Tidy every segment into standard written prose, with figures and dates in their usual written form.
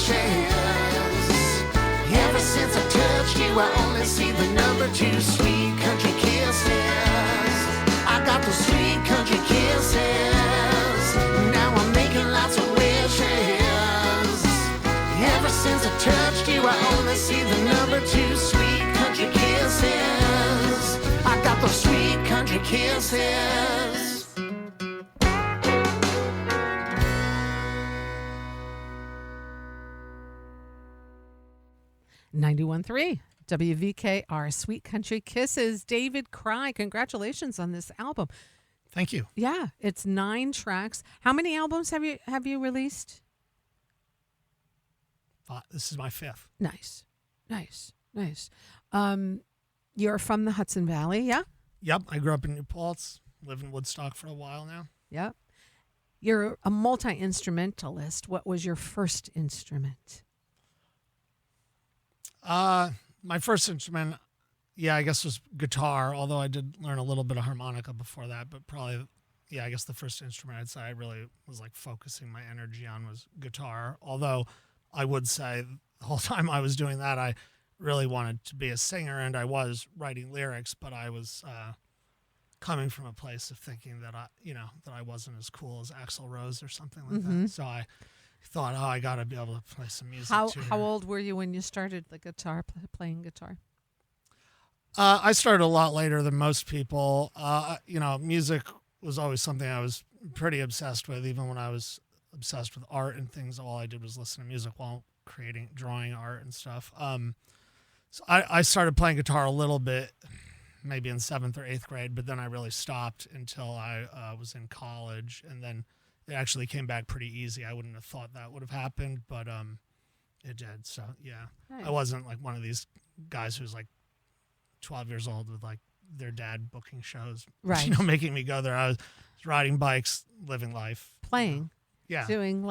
wishes. Ever since I touched you, I only see the number 2 sweet country kisses. I got those sweet country kisses. Now I'm making lots of wishes. Ever since I touched you, I only see the number 2 sweet country kisses. I got those sweet country kisses. 91.3 WVKR Sweet Country Kisses. David Kraai, congratulations on this album. Thank you. Yeah, it's 9 tracks. How many albums have you released? This is my 5th. Nice. You're from the Hudson Valley, yeah? Yep, I grew up in New Paltz, live in Woodstock for a while now. Yep. You're a multi-instrumentalist. What was your first instrument? My first instrument, I guess was guitar, although I did learn a little bit of harmonica before that, but probably, I guess the first instrument I'd say I really was like focusing my energy on was guitar, although I would say the whole time I was doing that, I really wanted to be a singer, and I was writing lyrics, but I was coming from a place of thinking that I wasn't as cool as Axl Rose or something like that. So I thought, I got to be able to play some music too. How old were you when you started the guitar, playing guitar? I started a lot later than most people. Music was always something I was pretty obsessed with, even when I was obsessed with art and things. All I did was listen to music while drawing art and stuff. So I started playing guitar a little bit, maybe in 7th or 8th grade, but then I really stopped until I was in college, and then it actually came back pretty easy. I wouldn't have thought that would have happened, but it did. So, yeah. Nice. I wasn't like one of these guys who's like 12 years old with like their dad booking shows, right? Making me go there. I was riding bikes, living life. Playing. Yeah. Doing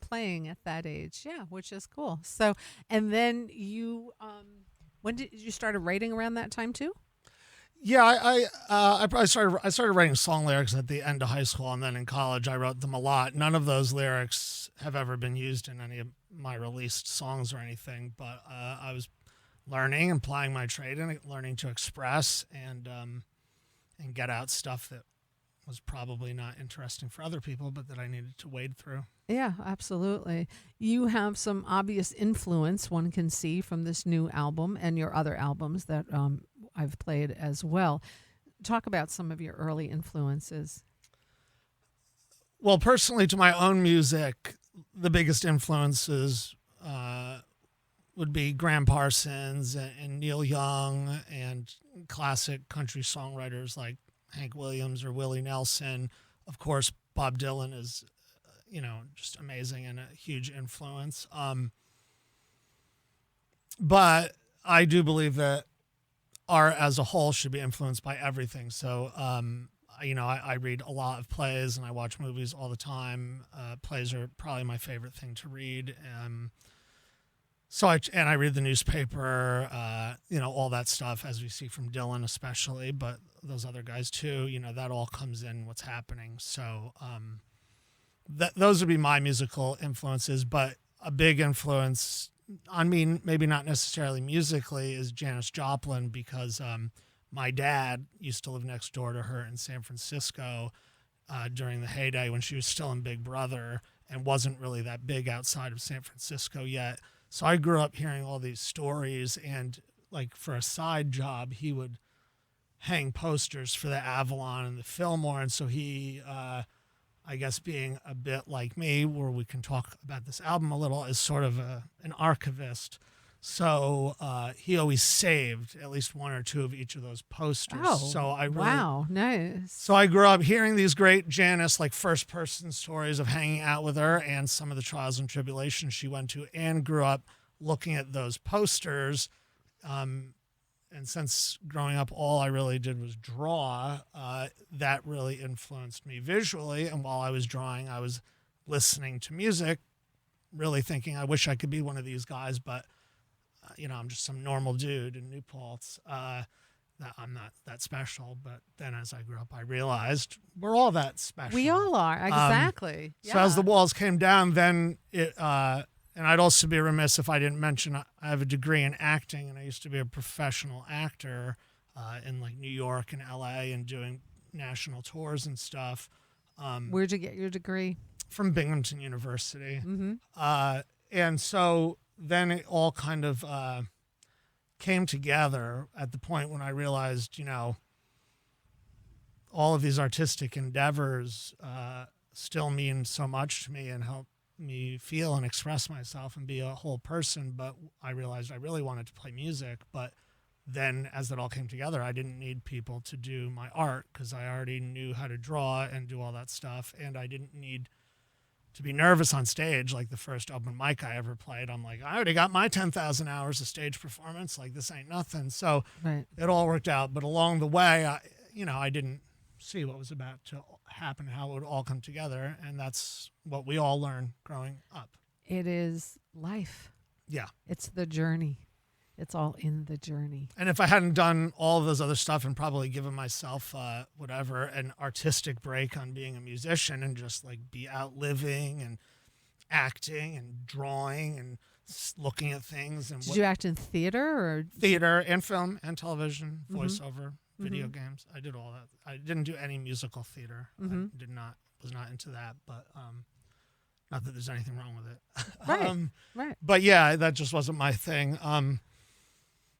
playing at that age. Yeah, which is cool. So, and then you, when did you started writing around that time too? Yeah, I probably started writing song lyrics at the end of high school, and then in college I wrote them a lot. None of those lyrics have ever been used in any of my released songs or anything, but I was learning and plying my trade and learning to express and get out stuff that was probably not interesting for other people, but that I needed to wade through. Yeah, absolutely. You have some obvious influence one can see from this new album and your other albums that I've played as well. Talk about some of your early influences. Well, personally, to my own music, the biggest influences would be Graham Parsons and Neil Young and classic country songwriters like Hank Williams or Willie Nelson. Of course, Bob Dylan is, just amazing and a huge influence. But I do believe that art as a whole should be influenced by everything. So, I read a lot of plays and I watch movies all the time. Plays are probably my favorite thing to read. So I read the newspaper, all that stuff, as we see from Dylan especially, but those other guys too, that all comes in what's happening. So those would be my musical influences, but a big influence on me, maybe not necessarily musically, is Janis Joplin, because my dad used to live next door to her in San Francisco during the heyday when she was still in Big Brother and wasn't really that big outside of San Francisco yet. So I grew up hearing all these stories, and like for a side job, he would hang posters for the Avalon and the Fillmore. And so he, I guess being a bit like me, where we can talk about this album a little, is sort of an archivist. So he always saved at least one or two of each of those posters. Oh, so I really, wow, nice. So I grew up hearing these great Janis, like first-person stories of hanging out with her and some of the trials and tribulations she went to, and grew up looking at those posters. And since growing up, all I really did was draw. That really influenced me visually. And while I was drawing, I was listening to music, really thinking, I wish I could be one of these guys, but I'm just some normal dude in New Paltz. That I'm not that special. But then as I grew up, I realized we're all that special. We all are, exactly. So as the walls came down, then it And I'd also be remiss if I didn't mention I have a degree in acting, and I used to be a professional actor in like New York and LA and doing national tours and stuff. Where'd you get your degree? From Binghamton University. Mm-hmm. And so then it all kind of came together at the point when I realized, you know, all of these artistic endeavors still mean so much to me and help me feel and express myself and be a whole person. But I realized I really wanted to play music. But then as it all came together, I didn't need people to do my art because I already knew how to draw and do all that stuff. And I didn't need to be nervous on stage. Like the first open mic I ever played, I'm like, I already got my 10,000 hours of stage performance. Like this ain't nothing. So it all worked out. But along the way, I didn't see what was about to happen, how it would all come together. And that's what we all learn growing up. It is life. Yeah. It's the journey. It's all in the journey. And if I hadn't done all of those other stuff and probably given myself an artistic break on being a musician and just like be out living and acting and drawing and looking at things. And Did you act in theater or theater and film and television, voiceover, video games? I did all that. I didn't do any musical theater. I was not into that, but not that there's anything wrong with it. Right. But yeah, that just wasn't my thing.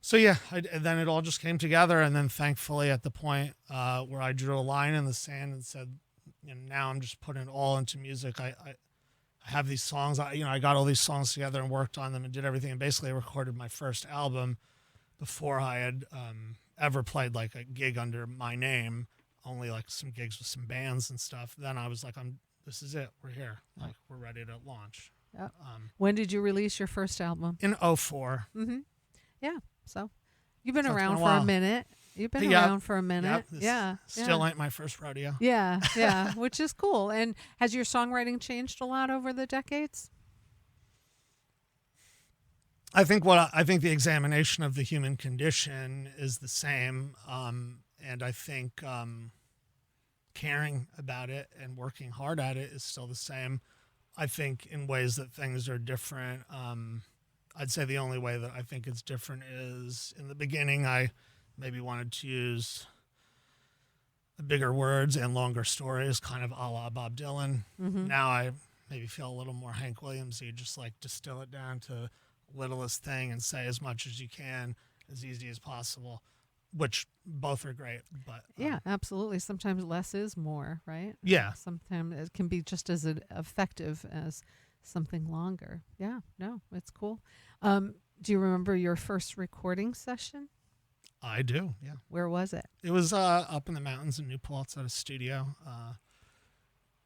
So yeah, then it all just came together, and then thankfully at the point where I drew a line in the sand and said, you know, now I'm just putting it all into music. I have these songs. I got all these songs together and worked on them and did everything, and basically recorded my first album before I had ever played like a gig under my name. Only like some gigs with some bands and stuff. Then I was like, this is it. We're here. Like we're ready to launch. Yep. When did you release your first album? In 2004. Mm-hmm. Yeah. So you've been So it's around been a for a while. minute. You've been Yep. around for a minute. This Yeah. Still ain't my first rodeo. Yeah. Yeah. Which is cool. And has your songwriting changed a lot over the decades? I think the examination of the human condition is the same. And I think caring about it and working hard at it is still the same. I think in ways that things are different. I'd say the only way that I think it's different is in the beginning, I maybe wanted to use bigger words and longer stories, kind of a la Bob Dylan. Mm-hmm. Now I maybe feel a little more Hank Williams-y, just like distill it down to littlest thing and say as much as you can, as easy as possible, which both are great. But Yeah, absolutely. Sometimes less is more, right? yeah, Sometimes it can be just as effective as something longer. Yeah, no, it's cool. Do you remember your first recording session? I do. Yeah, Where was it? it was up in the mountains in New Paltz at a studio,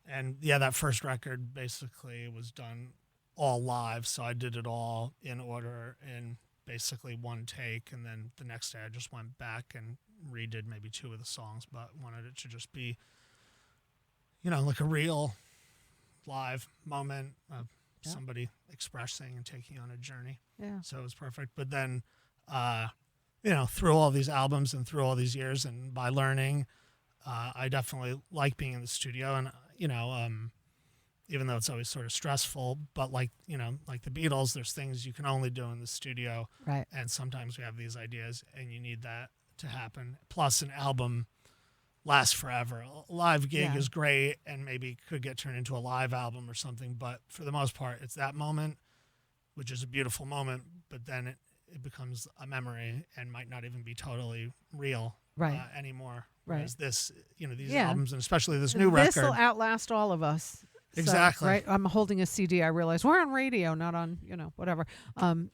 and yeah, that first record basically was done all live. So I did it all in order in basically one take, and then the next day I just went back and redid maybe two of the songs, but wanted it to just be, like a real live moment of somebody expressing and taking on a journey. Yeah. So it was perfect. But then, through all these albums and through all these years and by learning, I definitely like being in the studio. And, even though it's always sort of stressful, but like the Beatles, there's things you can only do in the studio. Right. And sometimes we have these ideas and you need that to happen. Plus an album lasts forever. A live gig is great and maybe could get turned into a live album or something. But for the most part, it's that moment, which is a beautiful moment, but then it becomes a memory and might not even be totally real anymore. Right. Whereas this, these albums, and especially this new record. This will outlast all of us. Exactly. So, right. I'm holding a CD. I realize we're on radio, not on, whatever.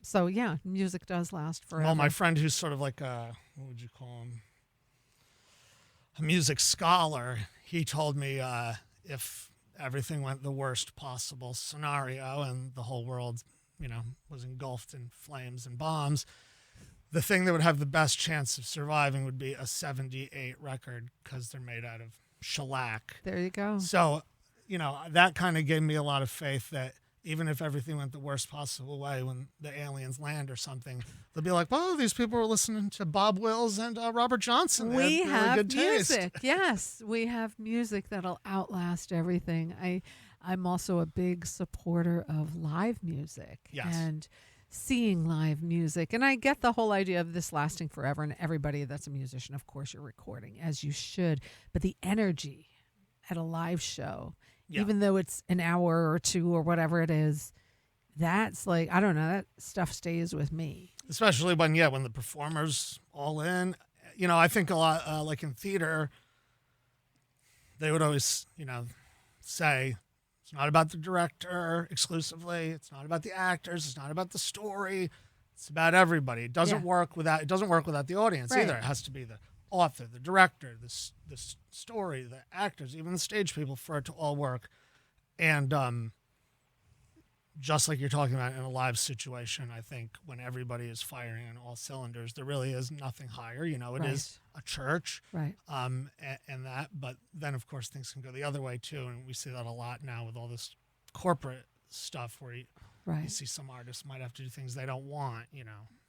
So yeah, music does last forever. Well, my friend who's sort of like what would you call him? A music scholar. He told me if everything went the worst possible scenario and the whole world, was engulfed in flames and bombs, the thing that would have the best chance of surviving would be a 78 record because they're made out of shellac. There you go. So, that kind of gave me a lot of faith that even if everything went the worst possible way when the aliens land or something, they'll be like, well, these people were listening to Bob Wills and Robert Johnson. They We had really have good taste. music. Yes, we have music that'll outlast everything. I'm also a big supporter of live music. Yes. And seeing live music. And I get the whole idea of this lasting forever. And everybody that's a musician, of course, you're recording, as you should. But the energy at a live show, even though it's an hour or two or whatever it is, that's like, I don't know, that stuff stays with me. Especially when the performer's all in. I think a lot, like in theater, they would always, say, it's not about the director exclusively. It's not about the actors. It's not about the story. It's about everybody. It doesn't work without the audience either. It has to be the author, the director, the story, the actors, even the stage people for it to all work. And just like you're talking about in a live situation, I think when everybody is firing on all cylinders, there really is nothing higher. It is a church, right? And that, but then of course things can go the other way too, and we see that a lot now with all this corporate stuff where you see some artists might have to do things they don't want.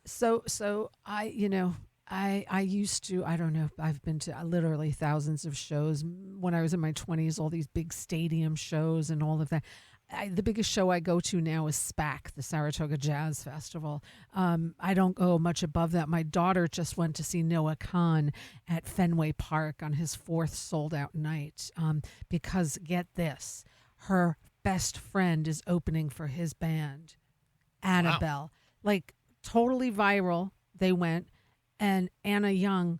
So I used to, I don't know, I've been to literally thousands of shows when I was in my 20s, all these big stadium shows and all of that. The biggest show I go to now is SPAC, the Saratoga Jazz Festival. I don't go much above that. My daughter just went to see Noah Kahan at Fenway Park on his 4th sold-out night because, get this, her best friend is opening for his band, Annabelle. Wow. Like, totally viral. They went, and Anna Young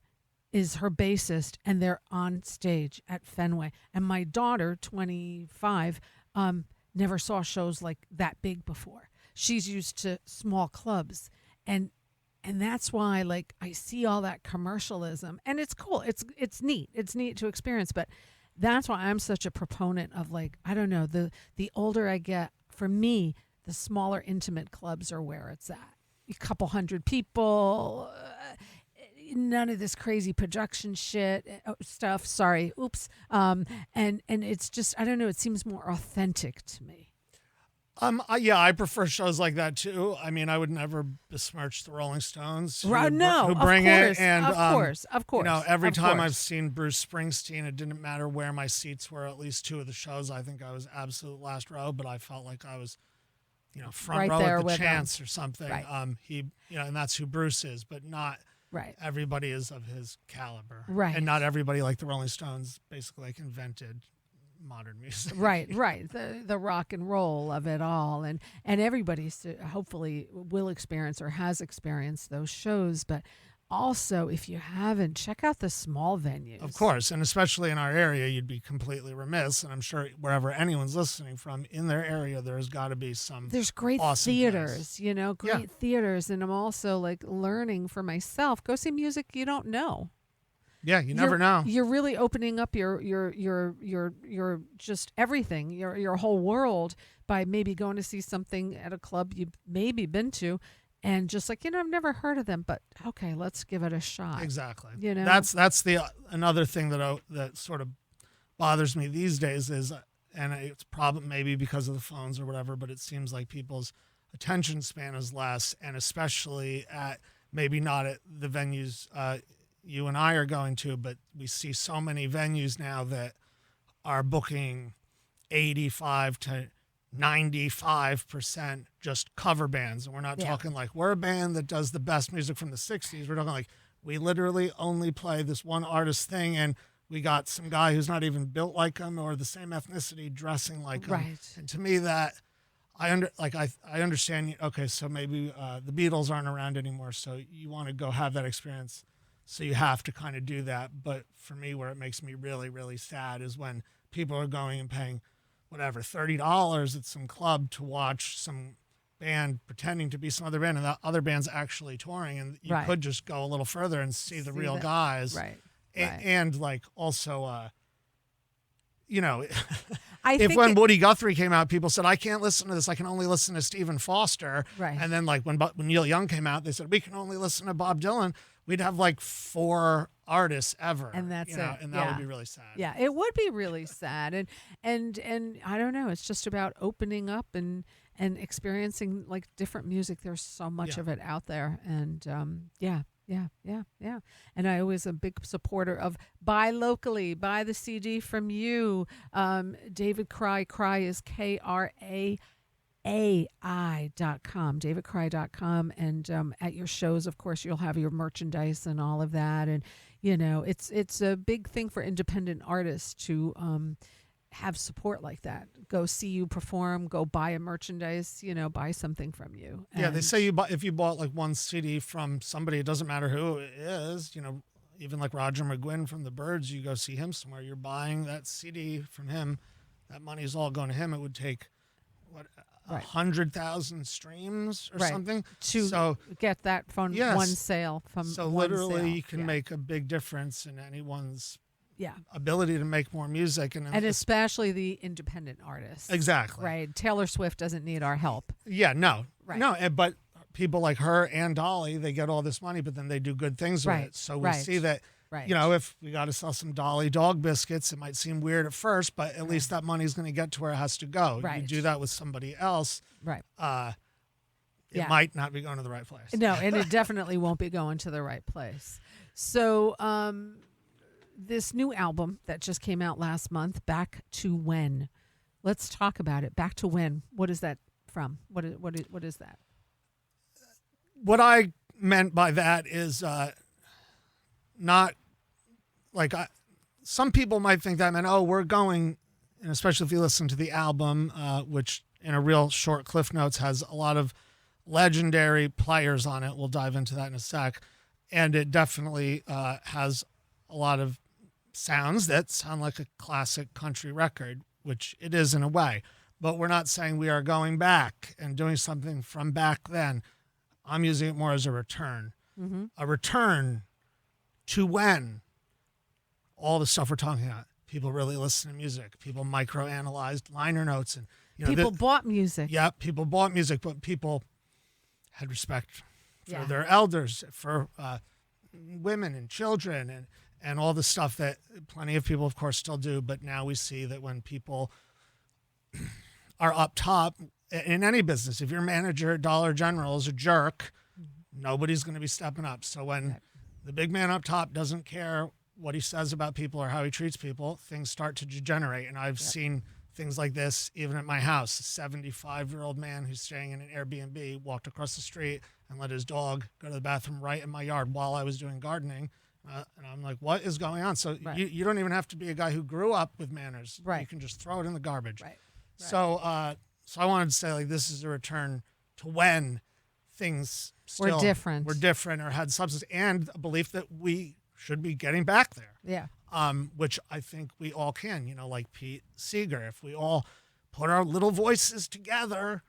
is her bassist, and they're on stage at Fenway. And my daughter, 25, never saw shows like that big before. She's used to small clubs, and that's why, like, I see all that commercialism, and it's cool. It's neat. It's neat to experience, but that's why I'm such a proponent of, like, I don't know, the older I get, for me, the smaller intimate clubs are where it's at. A couple hundred people, none of this crazy production stuff. Sorry. Oops. And it's just, I don't know, it seems more authentic to me. I prefer shows like that too. I mean, I would never besmirch the Rolling Stones who bring it. And of course. Every time I've seen Bruce Springsteen, it didn't matter where my seats were. At least 2 of the shows, I think I was absolute last row, but I felt like I was, front right row there at the with chance or something. Right. And that's who Bruce is, but not right. everybody is of his caliber. Right. And not everybody, like the Rolling Stones, basically like invented modern music. Right. The rock and roll of it all. And everybody's hopefully will experience or has experienced those shows. But also, if you haven't, check out the small venues. Of course. And especially in our area, you'd be completely remiss. And I'm sure wherever anyone's listening from, in their area, there's got to be some There's great awesome theaters, place. Great theaters. And I'm also, like, learning for myself. Go see music you don't know. Yeah, you never know. You're really opening up your just everything, your whole world by maybe going to see something at a club you've maybe been to, and just like, I've never heard of them, but okay, let's give it a shot. Exactly. That's the another thing that sort of bothers me these days is, and it's probably maybe because of the phones or whatever, but it seems like people's attention span is less, and especially at maybe not at the venues you and I are going to, but we see so many venues now that are booking 85 to 95% just cover bands. And we're not talking like we're a band that does the best music from the 60s. We're talking like we literally only play this one artist thing, and we got some guy who's not even built like him or the same ethnicity dressing like him. Right. And to me, that I understand. Okay, so maybe the Beatles aren't around anymore, so you want to go have that experience. So you have to kind of do that. But for me, where it makes me really, really sad is when people are going and paying whatever, $30 at some club to watch some band pretending to be some other band, and that other band's actually touring, and you could just go a little further and see the real guys. Right. And like also, I if think when Woody Guthrie came out, people said, I can't listen to this. I can only listen to Stephen Foster. Right. And then like when Neil Young came out, they said, we can only listen to Bob Dylan. We'd have like 4 artists ever. And that's it. And that would be really sad. Yeah, it would be really sad. And I don't know, it's just about opening up and experiencing like different music. There's so much of it out there. And Yeah. And I was a big supporter of buy locally, buy the CD from you. David Kraai. Kraai is KRAI.com, davidkraai.com. And at your shows, of course, you'll have your merchandise and all of that. And, it's a big thing for independent artists to have support like that. Go see you perform, go buy a merchandise, buy something from you. Yeah, they say if you bought like one CD from somebody, it doesn't matter who it is, even like Roger McGuinn from the Byrds, you go see him somewhere, you're buying that CD from him, that money's all going to him. It would take, 100,000 streams or something to get that from one sale from so one literally sale. You can make a big difference in anyone's yeah. ability to make more music. And especially the independent artists. Exactly. Right. Taylor Swift doesn't need our help. Yeah, no. Right. No, but people like her and Dolly, they get all this money, but then they do good things with it. So we see that, if we got to sell some Dolly dog biscuits, it might seem weird at first, but at least that money's going to get to where it has to go. Right. You do that with somebody else. Right. It might not be going to the right place. No, and it definitely won't be going to the right place. So, this new album that just came out last month, Back to When. Let's talk about it. Back to When. What is that from? What is that? What I meant by that is not like some people might think that meant, we're going, and especially if you listen to the album, which in a real short Cliff Notes has a lot of legendary players on it. We'll dive into that in a sec. And it definitely has a lot of sounds that sound like a classic country record, which it is in a way. But we're not saying we are going back and doing something from back then. I'm using it more as a return. Mm-hmm. A return to when all the stuff we're talking about, people really listen to music. People micro-analyzed liner notes. And people bought music. Yeah, people bought music, but people had respect for their elders, for women and children, and all the stuff that plenty of people, of course, still do. But now we see that when people are up top in any business, if your manager at Dollar General is a jerk, nobody's going to be stepping up. So when the big man up top doesn't care what he says about people or how he treats people, things start to degenerate. And I've seen things like this even at my house. A 75-year-old man who's staying in an Airbnb walked across the street and let his dog go to the bathroom right in my yard while I was doing gardening. And I'm like, what is going on? So you don't even have to be a guy who grew up with manners. Right. You can just throw it in the garbage. Right. So I wanted to say, like, this is a return to when things still were different or had substance, and a belief that we should be getting back there. Yeah. Which I think we all can, like Pete Seeger. If we all put our little voices together,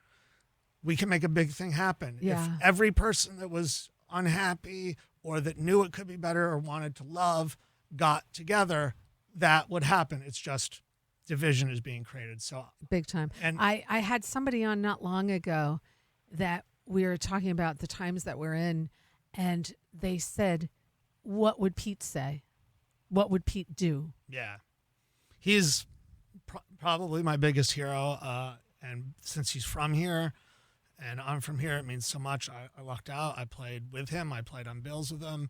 we can make a big thing happen. Yeah. If every person that was unhappy or that knew it could be better or wanted to love got together, that would happen. It's just division is being created. So big time. And I had somebody on not long ago that we were talking about the times that we're in, and they said, what would Pete say? What would Pete do? Yeah. He's probably my biggest hero. And since he's from here and I'm from here, it means so much. I lucked out. I played with him. I played on bills with him.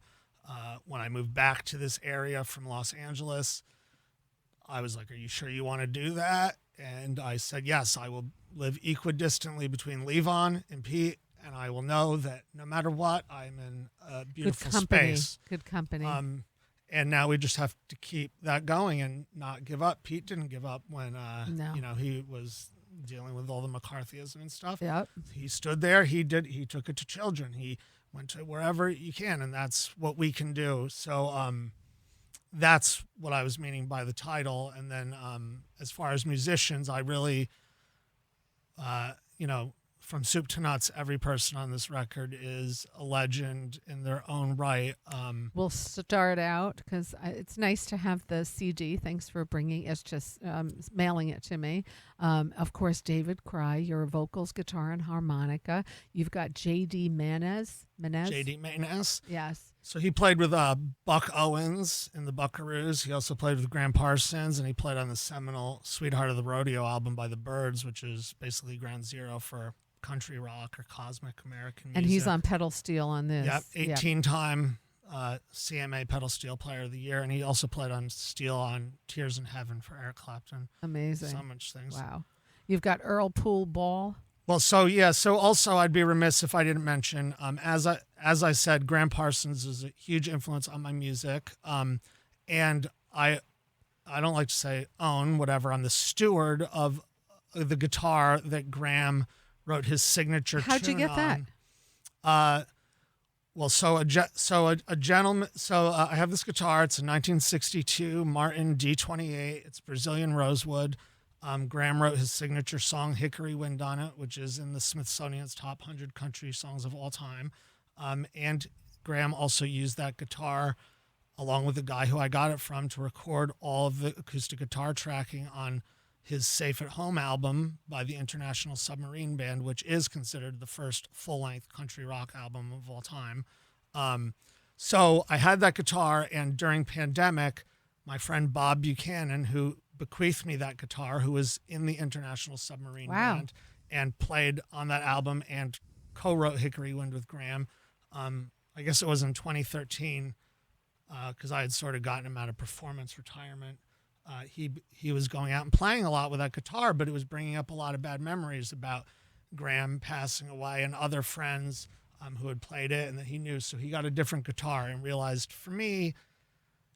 When I moved back to this area from Los Angeles, I was like, are you sure you want to do that? And I said, yes, I will live equidistantly between Levon and Pete. And I will know that no matter what, I'm in a beautiful space. Good company. And now we just have to keep that going and not give up. Pete didn't give up when, he was dealing with all the McCarthyism and stuff. Yep. He stood there. He took it to children. He went to wherever you can, and that's what we can do. So that's what I was meaning by the title. And then as far as musicians, I really, from soup to nuts, every person on this record is a legend in their own right. We'll start out because it's nice to have the CD. Thanks for mailing it to me. Of course, David Kraai, your vocals, guitar, and harmonica. You've got J.D. Menez. J.D. Menez. Yes. So he played with Buck Owens in the Buckaroos. He also played with Graham Parsons, and he played on the seminal Sweetheart of the Rodeo album by the Byrds, which is basically ground zero for country rock or cosmic American music. And he's on pedal steel on this. Yep, 18-time CMA Pedal Steel Player of the Year, and he also played on steel on Tears in Heaven for Eric Clapton. Amazing. So much things. Wow. You've got Earl Poole Ball. Well, so also I'd be remiss if I didn't mention, as I said, Graham Parsons is a huge influence on my music, and I don't like to say own whatever. I'm the steward of the guitar that Graham wrote his signature How'd you tune get that? on. Well, a gentleman. I have this guitar. It's a 1962 Martin D28. It's Brazilian rosewood. Graham wrote his signature song "Hickory Wind" on it, which is in the Smithsonian's top 100 country songs of all time. And Graham also used that guitar, along with the guy who I got it from, to record all of the acoustic guitar tracking on his Safe at Home album by the International Submarine Band, which is considered the first full-length country rock album of all time. So I had that guitar, and during pandemic, my friend Bob Buchanan, who bequeathed me that guitar, who was in the International Submarine Band and played on that album and co-wrote Hickory Wind with Graham. I guess it was in 2013, because I had sort of gotten him out of performance retirement. He was going out and playing a lot with that guitar, but it was bringing up a lot of bad memories about Graham passing away and other friends who had played it and that he knew. So he got a different guitar and realized, for me,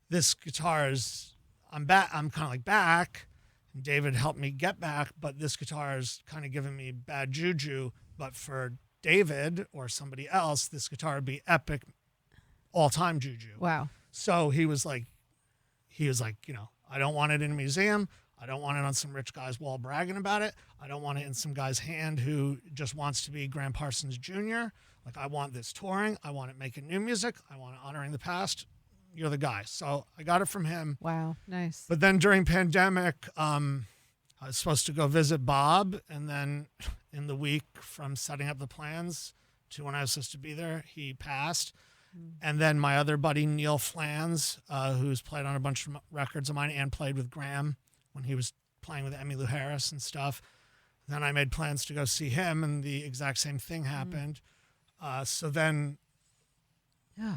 this guitar is, I'm kind of like back. And David helped me get back, but this guitar is kind of giving me bad juju. But for David or somebody else, this guitar would be epic, all-time juju. Wow. So he was like, I don't want it in a museum. I don't want it on some rich guy's wall bragging about it. I don't want it in some guy's hand who just wants to be Graham Parsons Jr. Like, I want this touring. I want it making new music. I want it honoring the past. You're the guy. So I got it from him. Wow. Nice. But then during pandemic, I was supposed to go visit Bob. And then in the week from setting up the plans to when I was supposed to be there, he passed. And then my other buddy, Neil Flans, who's played on a bunch of records of mine and played with Graham when he was playing with Emmylou Harris and stuff. Then I made plans to go see him, and the exact same thing happened. So then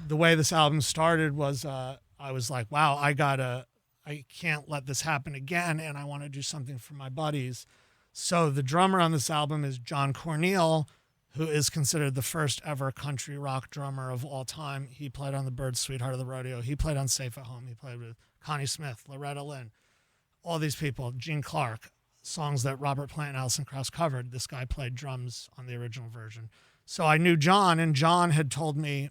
the way this album started was I was like, wow, I can't let this happen again, and I want to do something for my buddies. So the drummer on this album is John Cornell, who is considered the first ever country rock drummer of all time. He played on the Byrds' Sweetheart of the Rodeo. He played on Safe at Home. He played with Connie Smith, Loretta Lynn, all these people, Gene Clark, songs that Robert Plant and Alison Krauss covered. This guy played drums on the original version. So I knew John, and John had told me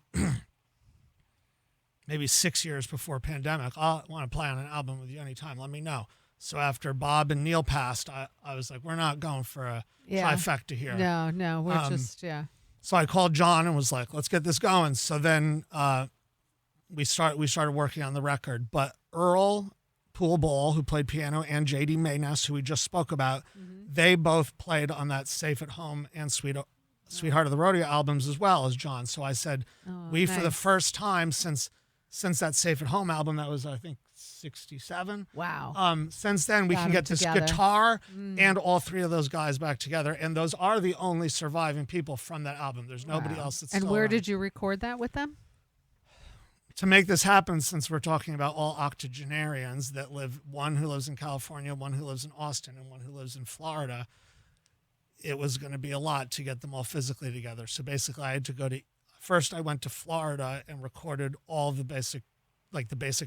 maybe 6 years before pandemic, I want to play on an album with you anytime. Let me know. So after Bob and Neil passed, I was like, we're not going for a trifecta here. No, we're just. So I called John and was like, let's get this going. So then we started working on the record. But Earl Poole Ball, who played piano, and J.D. Mayness, who we just spoke about, they both played on that Safe at Home and Sweetheart of the Rodeo albums as well as John. So I said, for the first time since that Safe at Home album, that was, I think, 67. Wow. Since then, we can get this guitar and all three of those guys back together. And those are the only surviving people from that album. There's nobody else that's And still where around. did you record that with them? To make this happen, since we're talking about all octogenarians that live, one who lives in California, one who lives in Austin, and one who lives in Florida, it was going to be a lot to get them all physically together. So basically, I had to first I went to Florida and recorded all the basic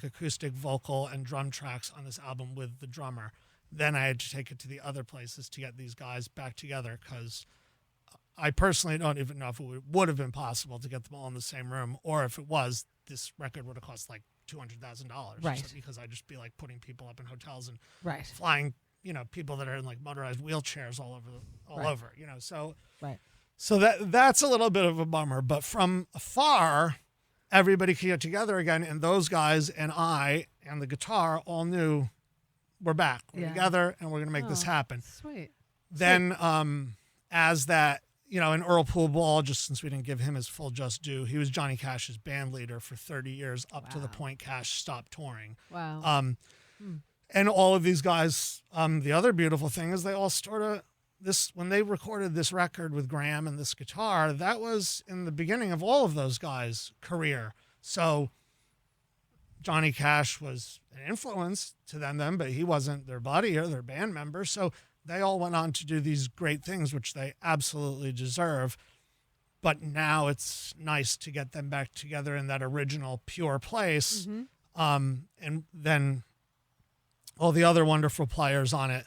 acoustic, vocal, and drum tracks on this album with the drummer. Then I had to take it to the other places to get these guys back together, because I personally don't even know if it would have been possible to get them all in the same room, or if it was, this record would have cost like $200,000. Right. Because I'd just be like putting people up in hotels and Right. flying, people that are in like motorized wheelchairs all over, so. Right. So that's a little bit of a bummer, but from afar, everybody could get together again, and those guys and I and the guitar all knew we're back. We're together, and we're going to make this happen. Sweet. Then as that, and Earl Poole Ball, just since we didn't give him his full just due, he was Johnny Cash's band leader for 30 years up to the point Cash stopped touring. Wow. And all of these guys, the other beautiful thing is they all sort of, when they recorded this record with Graham and this guitar, that was in the beginning of all of those guys' career. So Johnny Cash was an influence to them, but he wasn't their buddy or their band member. So they all went on to do these great things, which they absolutely deserve. But now it's nice to get them back together in that original pure place. And then all the other wonderful players on it,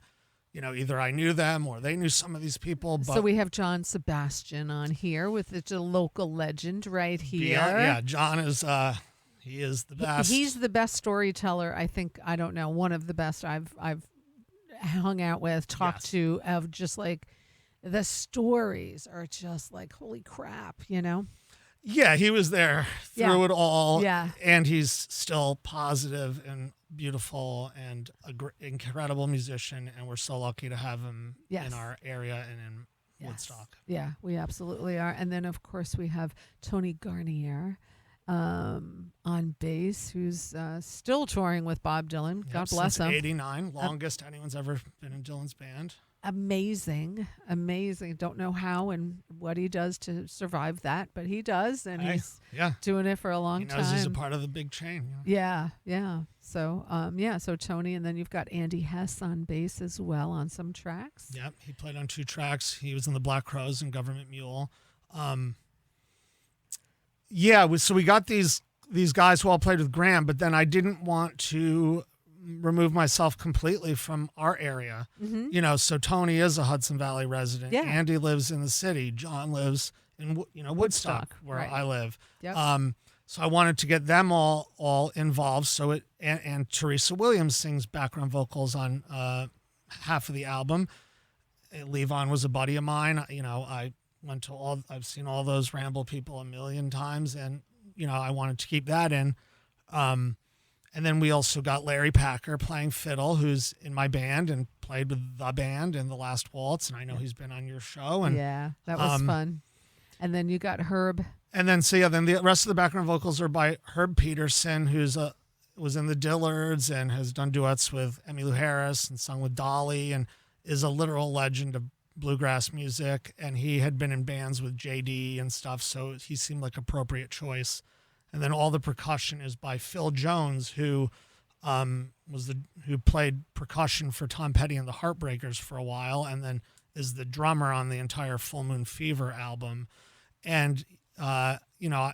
you know, either I knew them or they knew some of these people. But So we have John Sebastian on here with the local legend right here. yeah, John is he is the best. He's the best storyteller. I think, I don't know, one of the best I've hung out with, talked to, of just like the stories are just like, holy crap, you know? Yeah, he was there through it all. Yeah. And he's still positive and beautiful and an incredible musician. And we're so lucky to have him in our area and in Woodstock. Yeah, we absolutely are. And then, of course, we have Tony Garnier on bass, who's still touring with Bob Dylan. God bless him. Since '89, longest anyone's ever been in Dylan's band. Amazing. Don't know how and what he does to survive that, but he does, and he's doing it for a long time. He knows he's a part of the big chain. You know? Yeah. So, so Tony, and then you've got Andy Hess on bass as well on some tracks. Yep, he played on 2 tracks. He was in the Black Crowes and Government Mule. So we got these guys who all played with Graham, but then I didn't want to remove myself completely from our area. You know, so Tony is a Hudson Valley resident. Yeah. Andy lives in the city. John lives in Woodstock where I live. Yep. So I wanted to get them all involved. So and Teresa Williams sings background vocals on half of the album. Levon was a buddy of mine. You know, I've seen all those Ramble people a million times, and you know, I wanted to keep that in. And then we also got Larry Packer playing fiddle, who's in my band and played with the band in The Last Waltz, and I know he's been on your show. And yeah, that was fun. And then you got Herb. And then then the rest of the background vocals are by Herb Peterson, was in the Dillards and has done duets with Emmylou Harris and sung with Dolly and is a literal legend of bluegrass music. And he had been in bands with JD and stuff, so he seemed like appropriate choice. And then all the percussion is by Phil Jones, who who played percussion for Tom Petty and the Heartbreakers for a while, and then is the drummer on the entire Full Moon Fever album. And you know,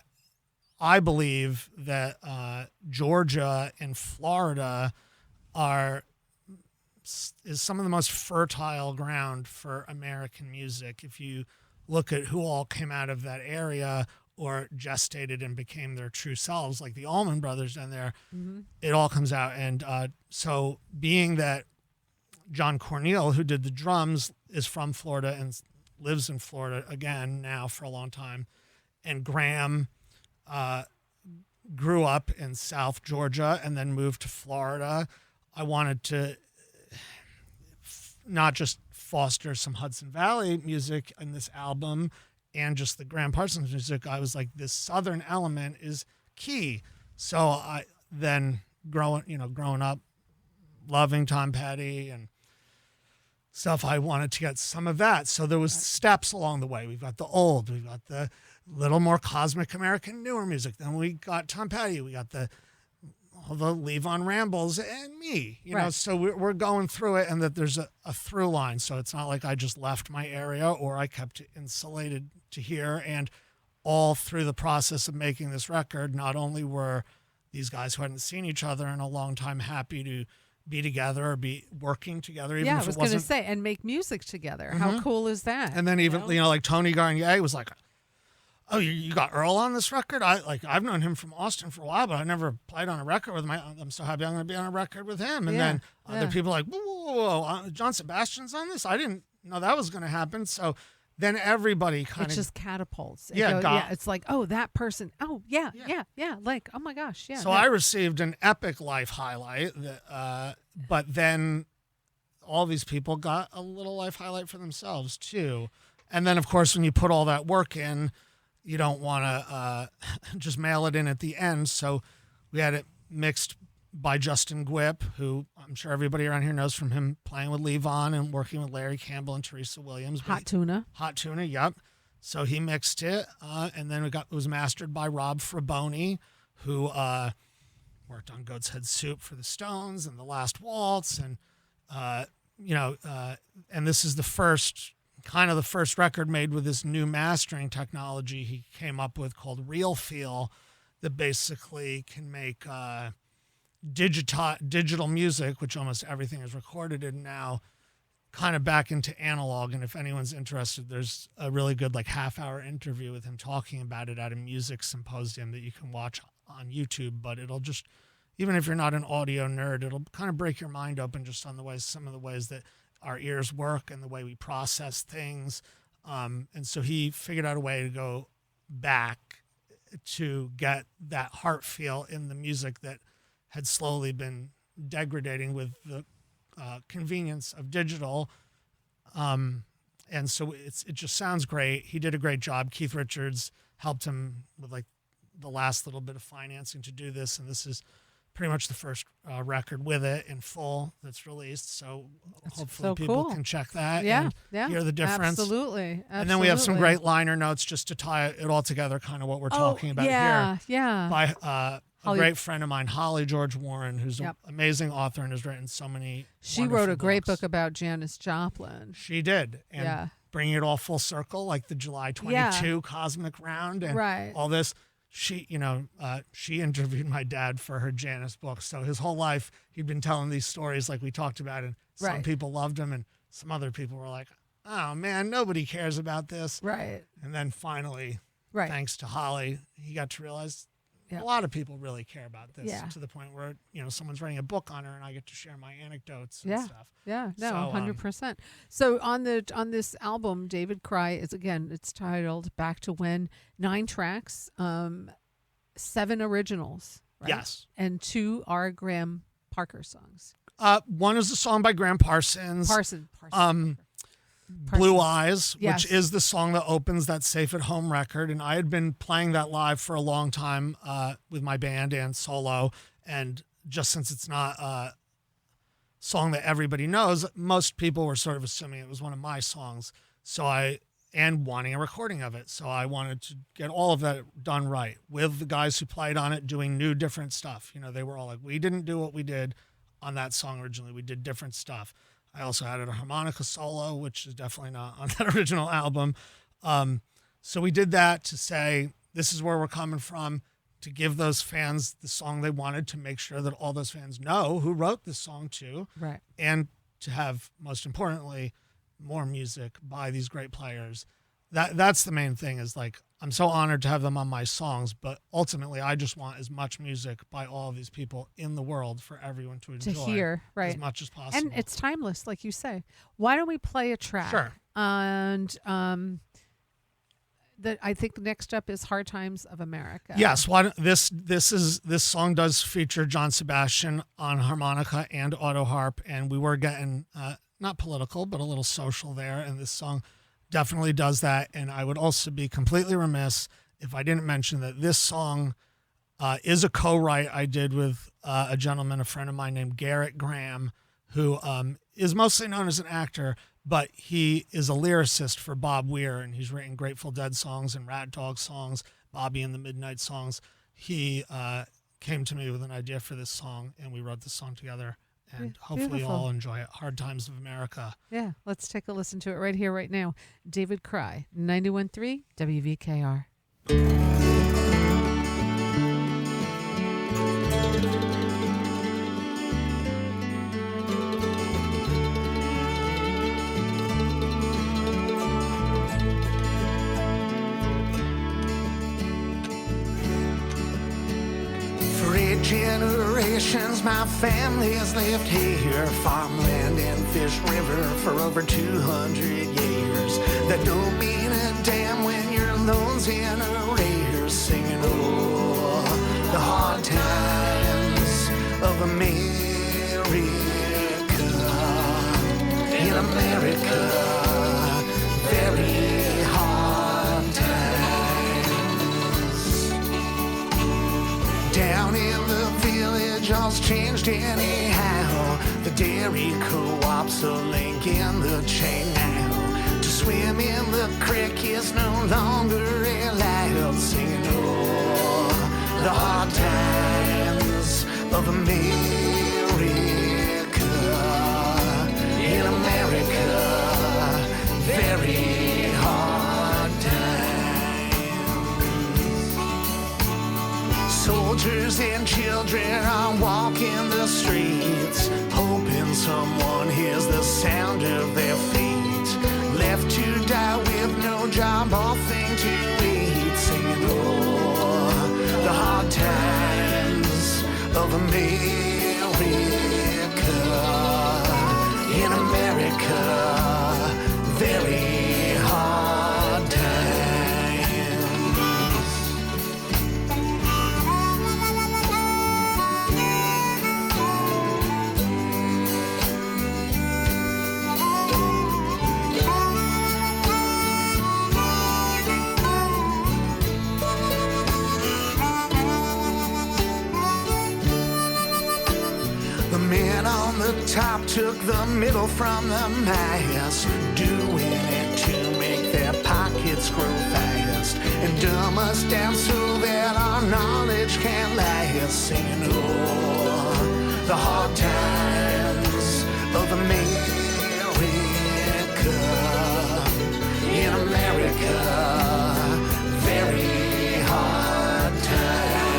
I believe that Georgia and Florida is some of the most fertile ground for American music. If you look at who all came out of that area or gestated and became their true selves, like the Allman Brothers down there, it all comes out. And so being that John Cornell, who did the drums, is from Florida and lives in Florida again now for a long time, and Graham grew up in South Georgia and then moved to Florida, I wanted to not just foster some Hudson Valley music in this album and just the Graham Parsons music. I was like, this Southern element is key. So I then growing up, loving Tom Petty and stuff, I wanted to get some of that. So there was steps along the way. We've got the old, we've got the little more cosmic American newer music. Then we got Tom Petty. We got all the Levon Rambles and me, you know, so we're going through it, and that there's a through line. So it's not like I just left my area or I kept it insulated to here. And all through the process of making this record, not only were these guys who hadn't seen each other in a long time happy to be together or be working together, even if it wasn't. I was going to say, and make music together. How cool is that? And then even, like Tony Garnier was like, oh, you got Earl on this record? I've known him from Austin for a while, but I never played on a record with him. I'm so happy I'm going to be on a record with him. And then other people like, whoa, John Sebastian's on this? I didn't know that was going to happen. So then everybody kind of... It just catapults. It's like, oh, that person. Oh, yeah. Like, oh my gosh, yeah. So I received an epic life highlight, but then all these people got a little life highlight for themselves too. And then, of course, when you put all that work in, you don't want to just mail it in at the end. So we had it mixed by Justin Gwip, who I'm sure everybody around here knows from him playing with Levon and working with Larry Campbell and Teresa Williams. Hot Tuna, yep. So he mixed it, and then it was mastered by Rob Fraboni, who worked on Goat's Head Soup for the Stones and The Last Waltz, and and this is the first record made with this new mastering technology he came up with called Real Feel, that basically can make digital music, which almost everything is recorded in now, kind of back into analog. And if anyone's interested, there's a really good half-hour interview with him talking about it at a music symposium that you can watch on YouTube. But it'll just, even if you're not an audio nerd, it'll kind of break your mind open just on some of the ways that our ears work and the way we process things. And so he figured out a way to go back to get that heart feel in the music that had slowly been degrading with the convenience of digital. And so it just sounds great. He did a great job. Keith Richards helped him with the last little bit of financing to do this. And this is pretty much the first record with it in full that's released. So hopefully so people cool. can check that Yeah, and hear the difference. Absolutely. And then we have some great liner notes just to tie it all together, kind of what we're talking about here. Yeah. By a great friend of mine, Holly George Warren, who's an amazing author and has written so many She wrote a great book about Janis Joplin. She did. And bringing it all full circle, like the July 22 Cosmic Round and all this. She interviewed my dad for her Janis book. So his whole life, he'd been telling these stories like we talked about, and some people loved him, and some other people were like, oh, man, nobody cares about this. Right. And then finally, thanks to Holly, he got to realize a lot of people really care about this to the point where, someone's writing a book on her and I get to share my anecdotes and stuff. Yeah, no, So, 100%. So on this album, David Kraai it's titled Back to When, 9 tracks, 7 originals, right? Yes. And 2 are Graham Parker songs. One is a song by Graham Parsons. Blue Eyes, which is the song that opens that Safe at Home record. And I had been playing that live for a long time with my band and solo. And just since it's not a song that everybody knows, most people were sort of assuming it was one of my songs. And wanting a recording of it. So I wanted to get all of that done right with the guys who played on it, doing new, different stuff. They were all like, we didn't do what we did on that song originally. We did different stuff. I also added a harmonica solo, which is definitely not on that original album. So we did that to say, this is where we're coming from, to give those fans the song they wanted, to make sure that all those fans know who wrote this song too. Right. And to have, most importantly, more music by these great players. That's the main thing, is I'm so honored to have them on my songs, but ultimately I just want as much music by all of these people in the world for everyone to enjoy, to hear, as much as possible. And it's timeless, like you say. Why don't we play a track? Sure. And I think next up is Hard Times of America. Yes, this song does feature John Sebastian on harmonica and auto harp, and we were getting not political, but a little social there, and this song definitely does that. And I would also be completely remiss if I didn't mention that this song is a co-write I did with a gentleman, a friend of mine named Garrett Graham, who is mostly known as an actor, but he is a lyricist for Bob Weir, and he's written Grateful Dead songs and Rat Dog songs, Bobby and the Midnight songs. He came to me with an idea for this song, and we wrote this song together. And hopefully you'll all enjoy it. Hard Times of America. Yeah, let's take a listen to it right here, right now. David Kraai, 91.3 WVKR. Generations my family has lived here, farmland and Fish River for over 200 years. That don't mean a damn when your loans in arrears, singing oh the hard times of America. In America, very hard times. Down in the village, all's changed anyhow. The dairy co-op's a link in the chain now. To swim in the creek is no longer allowed, singing oh the hard times of America. In America, very hard times. Soldiers and children are walking the streets, hoping someone hears the sound of their feet. Left to die with no job or thing to eat, singing, oh, the hard times of America. In America, very hard times. The man on the top took the middle from the mass, doing it to make their pockets grow fast, and dumb us down so that our knowledge can't last, singing, oh, the hard times of America. In America, very hard times.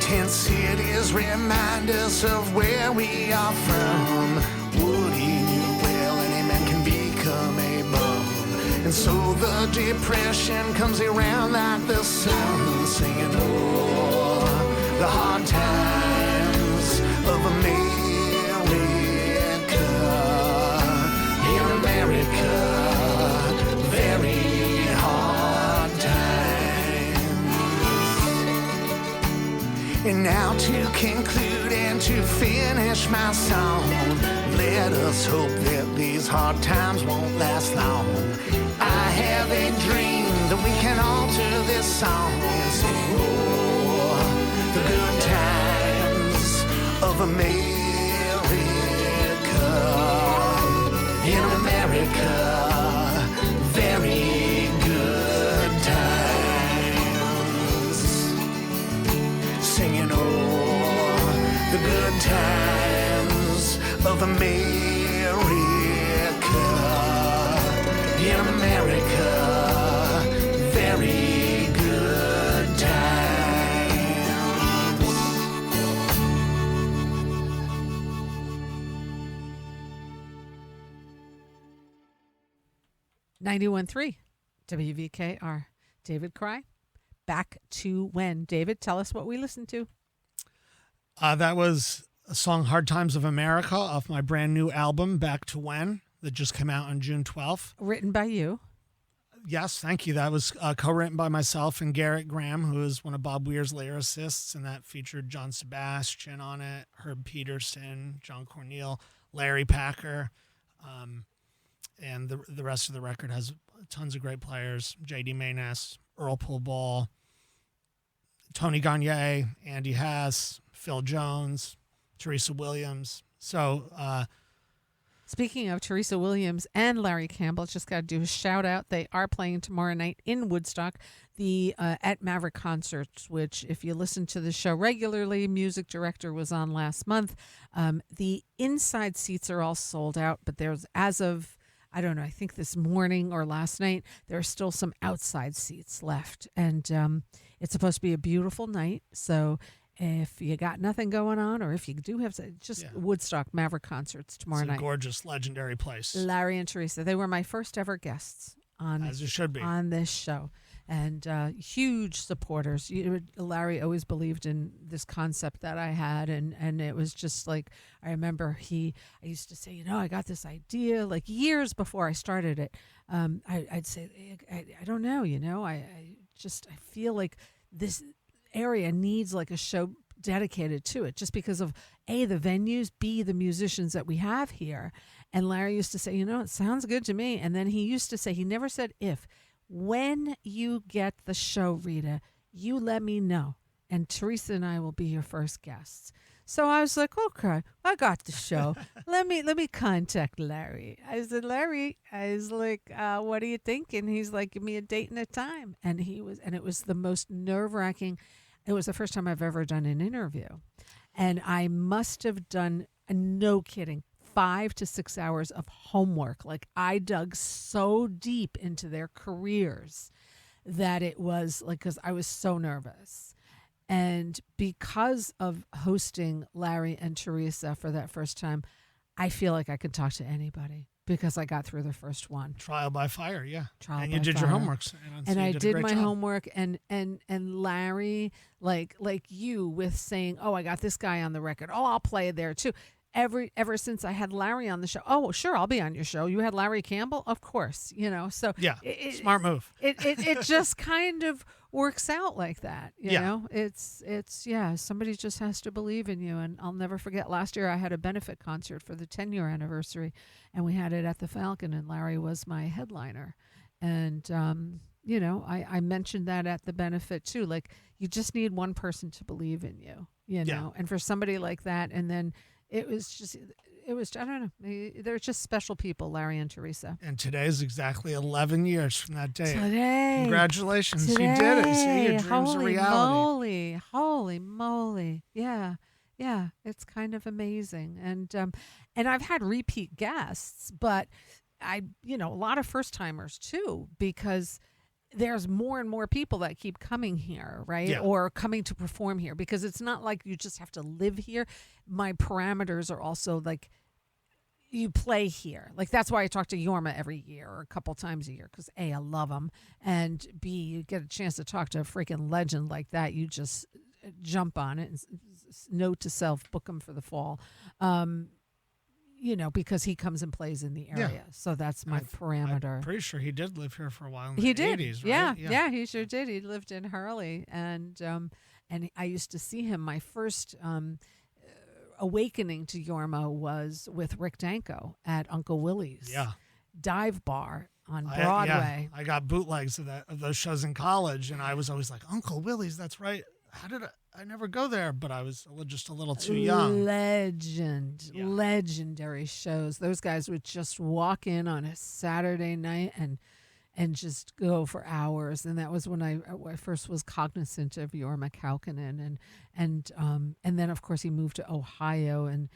10 cities remind us of where we are from. Woody knew well any man can become a bum. And so the depression comes around like the sun, singing, oh, the hard times of America. In America, very hard times. And now to conclude and to finish my song, let us hope that these hard times won't last long. I have a dream that we can alter this song and say, oh, the good times of America. In America, very good times. Singing, oh, the good times of America. In America, very good times. 91.3 WVKR. David Kraai. Back to When. David, tell us what we listened to. That was a song, Hard Times of America, off my brand new album, Back to When, that just came out on June 12th. Written by you. Yes, thank you. That was co-written by myself and Garrett Graham, who is one of Bob Weir's lyricists, and that featured John Sebastian on it, Herb Peterson, John Cornell, Larry Packer, and the rest of the record has tons of great players: J.D. Mayness, Earl Pull Ball, Tony Gagne, Andy Hess, Phil Jones, Teresa Williams. So, Speaking of Teresa Williams and Larry Campbell, just got to do a shout out. They are playing tomorrow night in Woodstock, the at Maverick Concerts, which if you listen to the show regularly, music director was on last month. The inside seats are all sold out, but there's, as of, I don't know, I think this morning or last night, there are still some outside seats left. And it's supposed to be a beautiful night. So if you got nothing going on, or if you do have to, just Woodstock Maverick Concerts tomorrow night. It's a gorgeous, legendary place. Larry and Teresa, they were my first ever guests on, as it should be, on this show. And huge supporters. Larry always believed in this concept that I had, and it was just like, I remember I used to say, I got this idea like years before I started it. I'd say, I don't know, I feel like this area needs like a show dedicated to it, just because of A, the venues, B, the musicians that we have here. And Larry used to say, it sounds good to me. And then he used to say, he never said if. When you get the show, Rita, you let me know, and Teresa and I will be your first guests. So I was like, okay, I got the show. Let me contact Larry. I said, Larry, what are you thinking? He's like, give me a date and a time. And it was the most nerve-wracking. It was the first time I've ever done an interview. And I must have done, no kidding, 5 to 6 hours of homework. Like I dug so deep into their careers that it was like, because I was so nervous. And because of hosting Larry and Teresa for that first time, I feel like I could talk to anybody because I got through the first one. Trial by fire, yeah. Trial and by you did fire. your homework. And I did my job. homework, and Larry, like you, with saying, "Oh, I got this guy on the record. Oh, I'll play there too." Ever since I had Larry on the show, oh, sure, I'll be on your show. You had Larry Campbell, of course, So Yeah, smart move. It just kind of works out like that, Yeah. know. It's somebody just has to believe in you. And I'll never forget, last year I had a benefit concert for the 10-year anniversary, and we had it at the Falcon, and Larry was my headliner. And I mentioned that at the benefit too. Like, you just need one person to believe in you, Yeah. And for somebody like that, and then it was I don't know. They're just special people, Larry and Teresa. And today's exactly 11 years from that day. Today. Congratulations. You did it. See, your dreams are reality. Holy moly. Yeah. Yeah. It's kind of amazing. And I've had repeat guests, but a lot of first timers too, because there's more and more people that keep coming here, right? Yeah. Or coming to perform here, because it's not like you just have to live here. My parameters are also like, you play here. Like, that's why I talk to Yorma every year or a couple times a year, because A, I love him, and B, you get a chance to talk to a freaking legend like that. You just jump on it and note to self, book him for the fall. Because he comes and plays in the area. Yeah. So that's my parameter. I'm pretty sure he did live here for a while in He the did. 80s, right? Yeah, he sure did. He lived in Hurley, and I used to see him. My first awakening to Yorma was with Rick Danko at Uncle Willie's dive bar on Broadway. I got bootlegs of those shows in college, and I was always like, Uncle Willie's, that's right. How did I never go there? But I was just a little too young. Legendary shows. Those guys would just walk in on a Saturday night and just go for hours. And that was when I first was cognizant of Jorma Kaukonen, and then of course he moved to Ohio and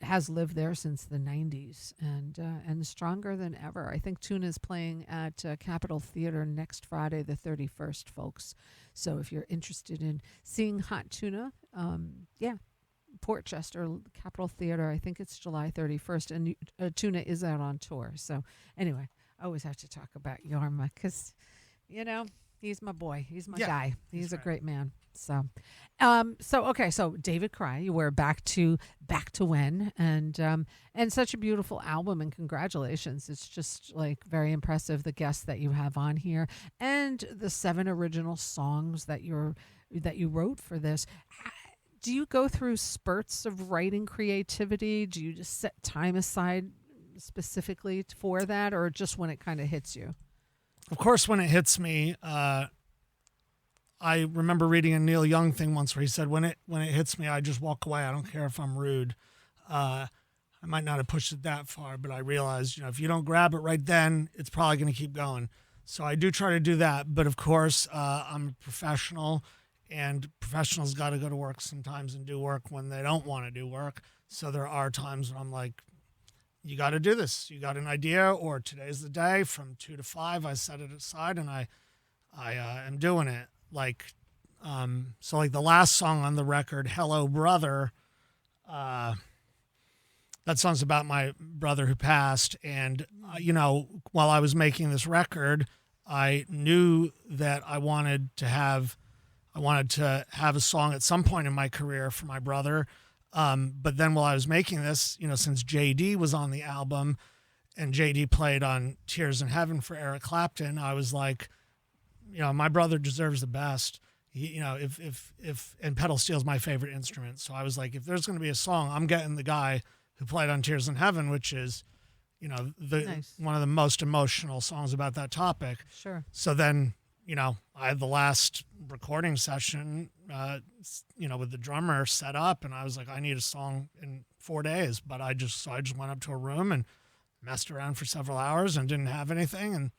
has lived there since the 90s, and stronger than ever. I think Tuna's playing at Capitol Theater next Friday the 31st, folks. So if you're interested in seeing Hot Tuna, Portchester, Capitol Theater, I think it's July 31st, and Tuna is out on tour. So anyway, I always have to talk about Jorma because, he's my boy. He's my guy. He's a great man. So, so David Kraai, you were back to when, and such a beautiful album, and congratulations. It's just like very impressive, the guests that you have on here and the 7 original songs that you wrote for this. Do you go through spurts of writing creativity? Do you just set time aside specifically for that, or just when it kind of hits you? Of course, when it hits me, I remember reading a Neil Young thing once where he said, when it hits me, I just walk away. I don't care if I'm rude. I might not have pushed it that far, but I realized, if you don't grab it right then, it's probably going to keep going. So I do try to do that. But of course, I'm a professional, and professionals got to go to work sometimes and do work when they don't want to do work. So there are times when I'm like, you got to do this. You got an idea, or today's the day from 2 to 5. I set it aside and I am doing it. Like the last song on the record, Hello Brother, that song's about my brother who passed. And, while I was making this record, I knew that I wanted to have a song at some point in my career for my brother. But then while I was making this, since JD was on the album and JD played on Tears in Heaven for Eric Clapton, I was like, my brother deserves the best. And pedal steel's my favorite instrument. So I was like, if there's going to be a song, I'm getting the guy who played on Tears in Heaven, which is, Nice. one of the most emotional songs about that topic. Sure. So then, I had the last recording session, with the drummer set up, and I was like, I need a song in 4 days. But I just went up to a room and messed around for several hours and didn't have anything. And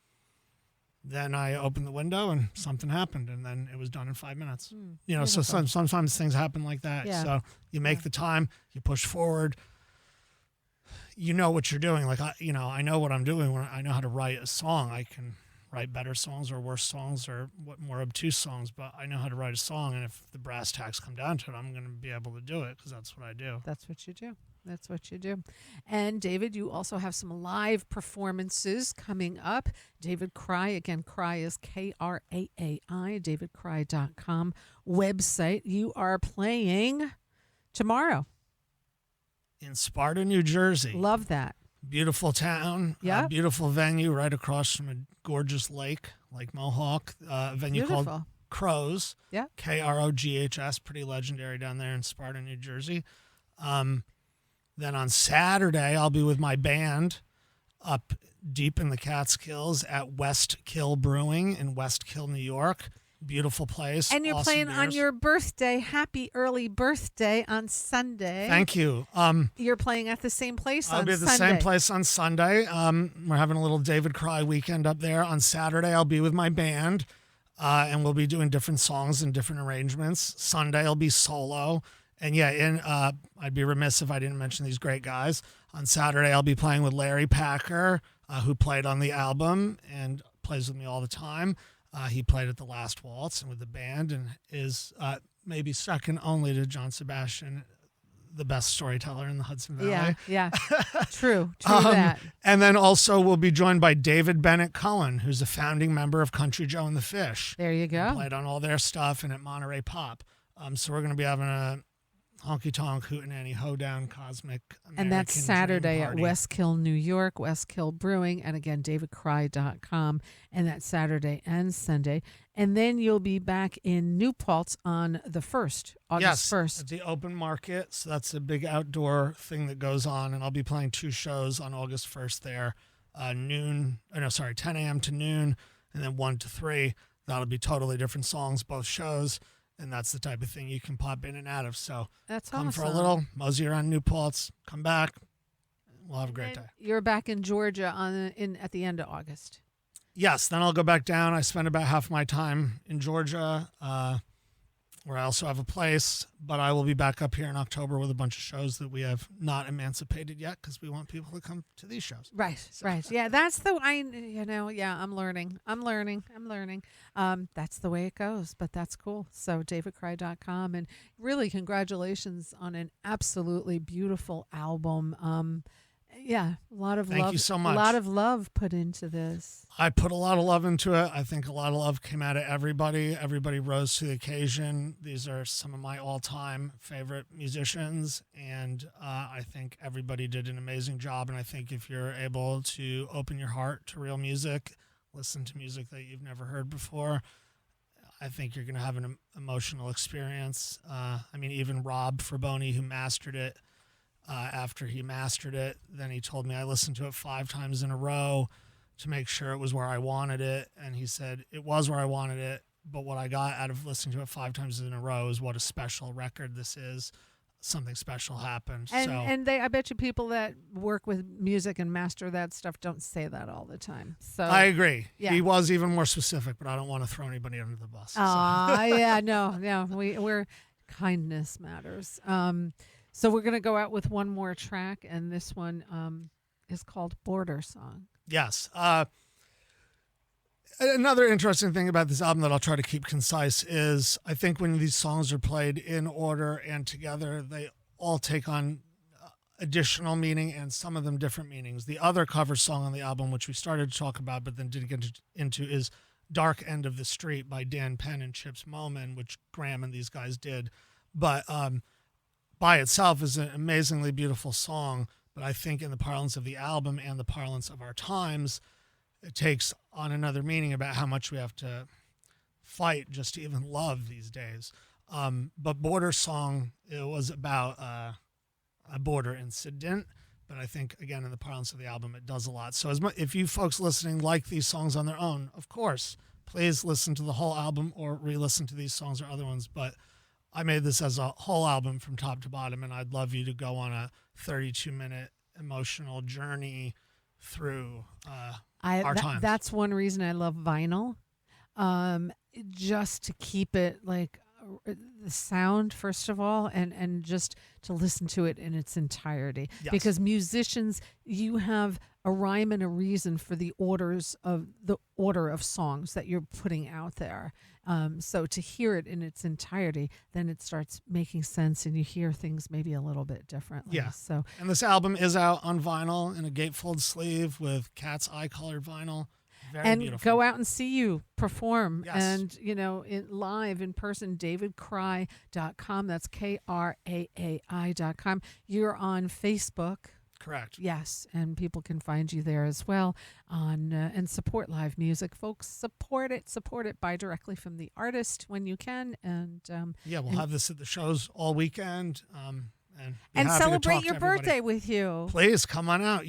then I opened the window and something happened, and then it was done in 5 minutes. You know, so beautiful. sometimes things happen like that. Yeah. So you make the time, you push forward. You know what you're doing. Like I know what I'm doing when I know how to write a song. I can write better songs or worse songs or more obtuse songs, but I know how to write a song, and if the brass tacks come down to it, I'm going to be able to do it because that's what I do. That's what you do. That's what you do. And David, you also have some live performances coming up. David Kraai, again, Kraai is Kraai, davidkraai.com website. You are playing tomorrow. In Sparta, New Jersey. Love that. Beautiful town. Yeah. Beautiful venue right across from a gorgeous lake, Lake Mohawk. A venue called Beautiful. Crows. Yeah. Kroghs, pretty legendary down there in Sparta, New Jersey. Then on Saturday, I'll be with my band up deep in the Catskills at West Kill Brewing in West Kill, New York. Beautiful place. And you're awesome playing on beers. your birthday. Happy early birthday on Sunday. Thank you. You're playing at the same place I'll on be at the Sunday. same place on Sunday. We're having a little David Kraai weekend up there. On Saturday, I'll be with my band, and we'll be doing different songs and different arrangements. Sunday, I'll be solo. And yeah, I'd be remiss if I didn't mention these great guys. On Saturday, I'll be playing with Larry Packer, who played on the album and plays with me all the time. He played at the Last Waltz and with the band, and is maybe second only to John Sebastian, the best storyteller in the Hudson Valley. Yeah. True that. And then also we'll be joined by David Bennett Cohen, who's a founding member of Country Joe and the Fish. There you go. Played on all their stuff and at Monterey Pop. So we're going to be having a honky tonk hootenanny hoedown cosmic American And that's dream Saturday at party. West Kill, New York, West Kill Brewing, and again, davidkraai.com, and that's Saturday and Sunday. And then you'll be back in New Paltz on the 1st, August 1st. At the open market. So that's a big outdoor thing that goes on. And I'll be playing 2 shows on August 1st there, 10 a.m. to noon, and then 1 to 3. That'll be totally different songs, both shows. And that's the type of thing you can pop in and out of. So That's come awesome. for a little, mosey around New Paltz, come back. We'll have a great And day. you're back in Georgia at the end of August. Yes, then I'll go back down. I spend about half my time in Georgia, where I also have a place, but I will be back up here in October with a bunch of shows that we have not emancipated yet because we want people to come to these shows. Right. Yeah, that's the I'm learning. That's the way it goes, but that's cool. So davidkraai.com, and really congratulations on an absolutely beautiful album. Yeah, a lot of love. Thank you so much. A lot of love put into this. I put a lot of love into it. I think a lot of love came out of everybody. Everybody rose to the occasion. These are some of my all-time favorite musicians, and I think everybody did an amazing job. And I think if you're able to open your heart to real music, listen to music that you've never heard before, I think you're going to have an emotional experience. Even Rob Fraboni, who mastered it, after he mastered it, then he told me I listened to it 5 times in a row to make sure it was where I wanted it. And he said it was where I wanted it, but what I got out of listening to it 5 times in a row is what a special record this is. Something special happened. And I bet you people that work with music and master that stuff don't say that all the time. So I agree. Yeah. He was even more specific, but I don't want to throw anybody under the bus. We're kindness matters. So we're going to go out with one more track, and this one is called Border Song. Yes. Another interesting thing about this album that I'll try to keep concise is I think when these songs are played in order and together, they all take on additional meaning and some of them different meanings. The other cover song on the album, which we started to talk about but then didn't get into, is Dark End of the Street by Dan Penn and Chips Moman, which Graham and these guys did. But by itself is an amazingly beautiful song, but I think in the parlance of the album and the parlance of our times, it takes on another meaning about how much we have to fight just to even love these days. But Border Song, it was about a border incident, but I think, again, in the parlance of the album, it does a lot. So if you folks listening like these songs on their own, of course, please listen to the whole album or re-listen to these songs or other ones. But I made this as a whole album from top to bottom, and I'd love you to go on a 32-minute emotional journey through our times. That's one reason I love vinyl, just to keep it like the sound first of all, and just to listen to it in its entirety. Yes. Because musicians, you have a rhyme and a reason for the order of songs that you're putting out there. So to hear it in its entirety, then it starts making sense, and you hear things maybe a little bit differently. Yeah. So And this album is out on vinyl in a gatefold sleeve with cat's eye colored vinyl. Very and beautiful. go out and see you perform. Yes. And, live in person, davidkraai.com. That's KRAAI.com. You're on Facebook. Correct. Yes, and people can find you there as well and support live music. Folks, support it. Buy directly from the artist when you can. And We'll have this at the shows all weekend. And and celebrate your birthday with you. Please come on out.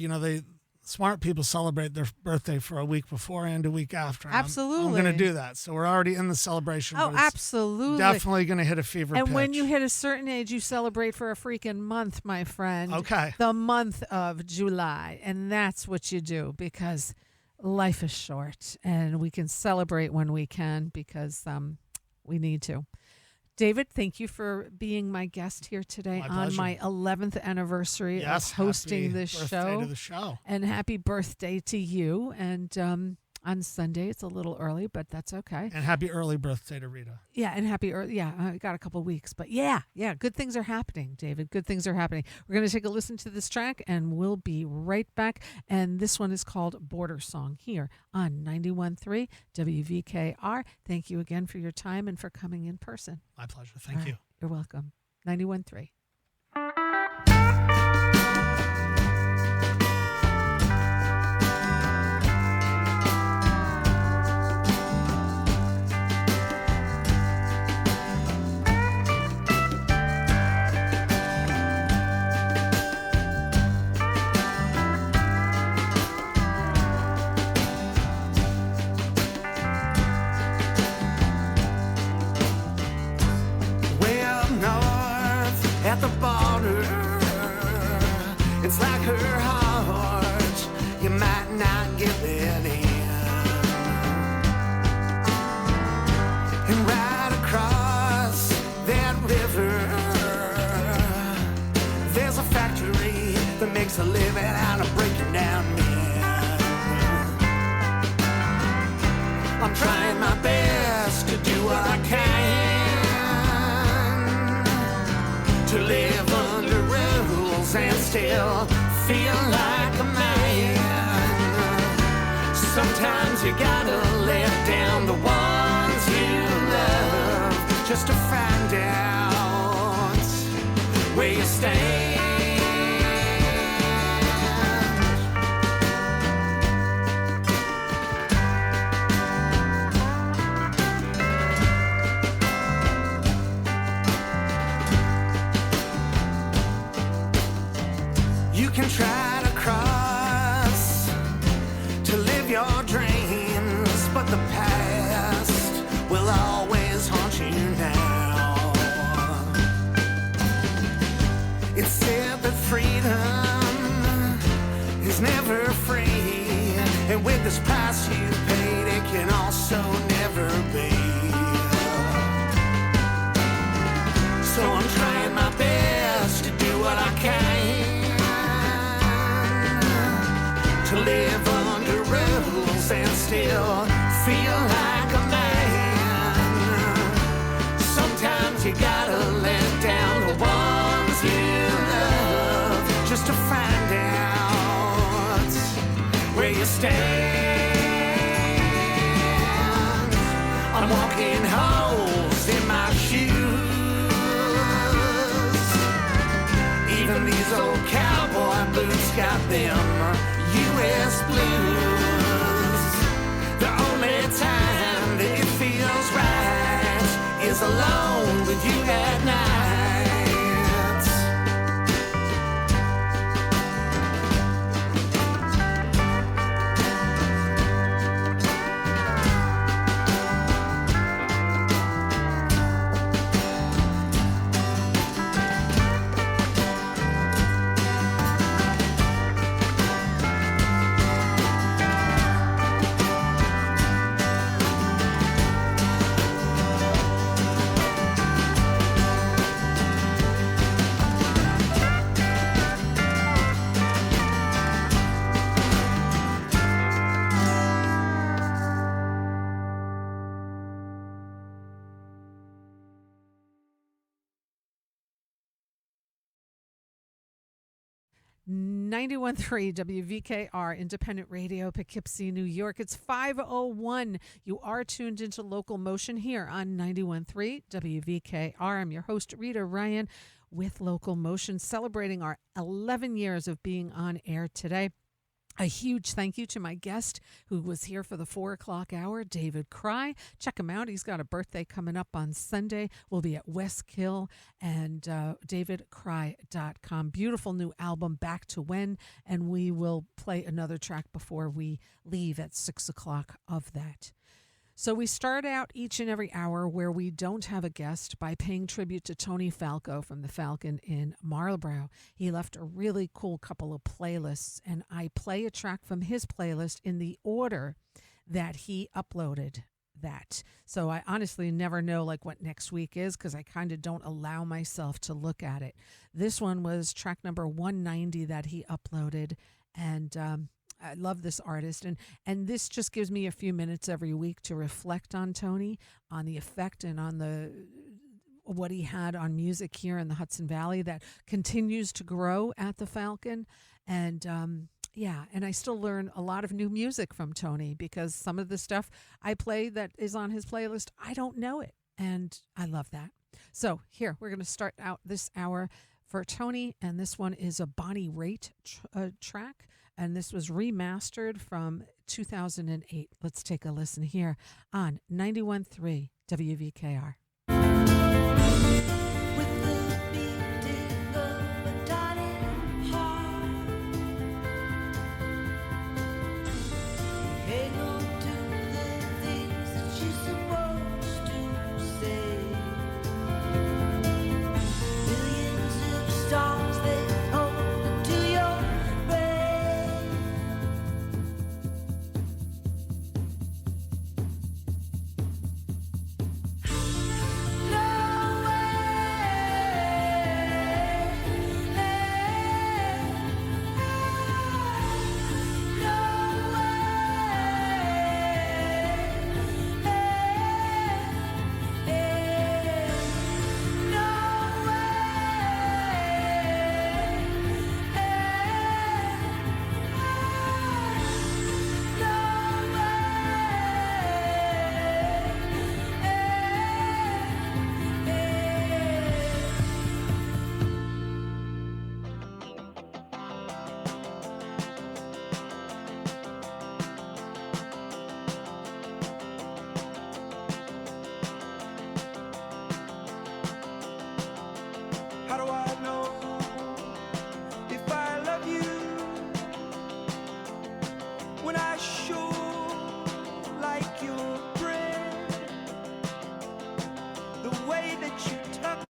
Smart people celebrate their birthday for a week before and a week after. Absolutely. I'm going to do that. So we're already in the celebration. Oh, but it's absolutely. Definitely going to hit a fever And pitch. when you hit a certain age, you celebrate for a freaking month, my friend. Okay. The month of July. And that's what you do, because life is short and we can celebrate when we can, because we need to. David, thank you for being my guest here today on my 11th anniversary of hosting this show. Happy birthday to the show. And happy birthday to you. And on Sunday, it's a little early, but that's okay. And happy early birthday to Rita. Yeah, and happy early. Yeah, I got a couple of weeks. But yeah, good things are happening, David. Good things are happening. We're going to take a listen to this track, and we'll be right back. And this one is called Border Song here on 91.3 WVKR. Thank you again for your time and for coming in person. My pleasure. Thank you. You're welcome. 91.3. At the border, it's like her heart, you might not get it in. And right across that river, there's a factory that makes a living out of breaking down men. I'm trying my best to do what I can, to live under rules and still feel like a man. Sometimes you gotta let down the ones you love just to find out where you stand. You can try to cross to live your dreams, but the past will always haunt you now. It's said that freedom is never free, and with this price you paid, it can also never be. So I'm trying my best to do what I can, to live under rules and still feel like a man. Sometimes you gotta let down the ones you love just to find out where you stand. I'm walking holes in my shoes. Even these old cowboy boots got them U.S. blues. The only time that it feels right is alone with you at night. 91.3 WVKR Independent Radio, Poughkeepsie, New York. It's 5:01. You are tuned into Local Motion here on 91.3 WVKR. I'm your host, Rita Ryan, with Local Motion, celebrating our 11 years of being on air today. A huge thank you to my guest who was here for the 4 o'clock hour, David Kraai. Check him out. He's got a birthday coming up on Sunday. We'll be at Westkill and davidkraai.com. Beautiful new album, Back to When, and we will play another track before we leave at 6 o'clock of that. So we start out each and every hour where we don't have a guest by paying tribute to Tony Falco from the Falcon in Marlborough. He left a really cool couple of playlists, and I play a track from his playlist in the order that he uploaded that. So I honestly never know like what next week is because I kind of don't allow myself to look at it. This one was track number 190 that he uploaded, and I love this artist, and this just gives me a few minutes every week to reflect on Tony, on the effect and on what he had on music here in the Hudson Valley that continues to grow at the Falcon. And and I still learn a lot of new music from Tony because some of the stuff I play that is on his playlist, I don't know it, and I love that. So here, we're going to start out this hour for Tony, and this one is a Bonnie Raitt track. And this was remastered from 2008. Let's take a listen here on 91.3 WVKR. With the beating of a dying heart, hang on to the things that you're supposed to say. Millions of stars they hold to your brain. No how do I know if I love you when I sure like your breath, the way that you tuck.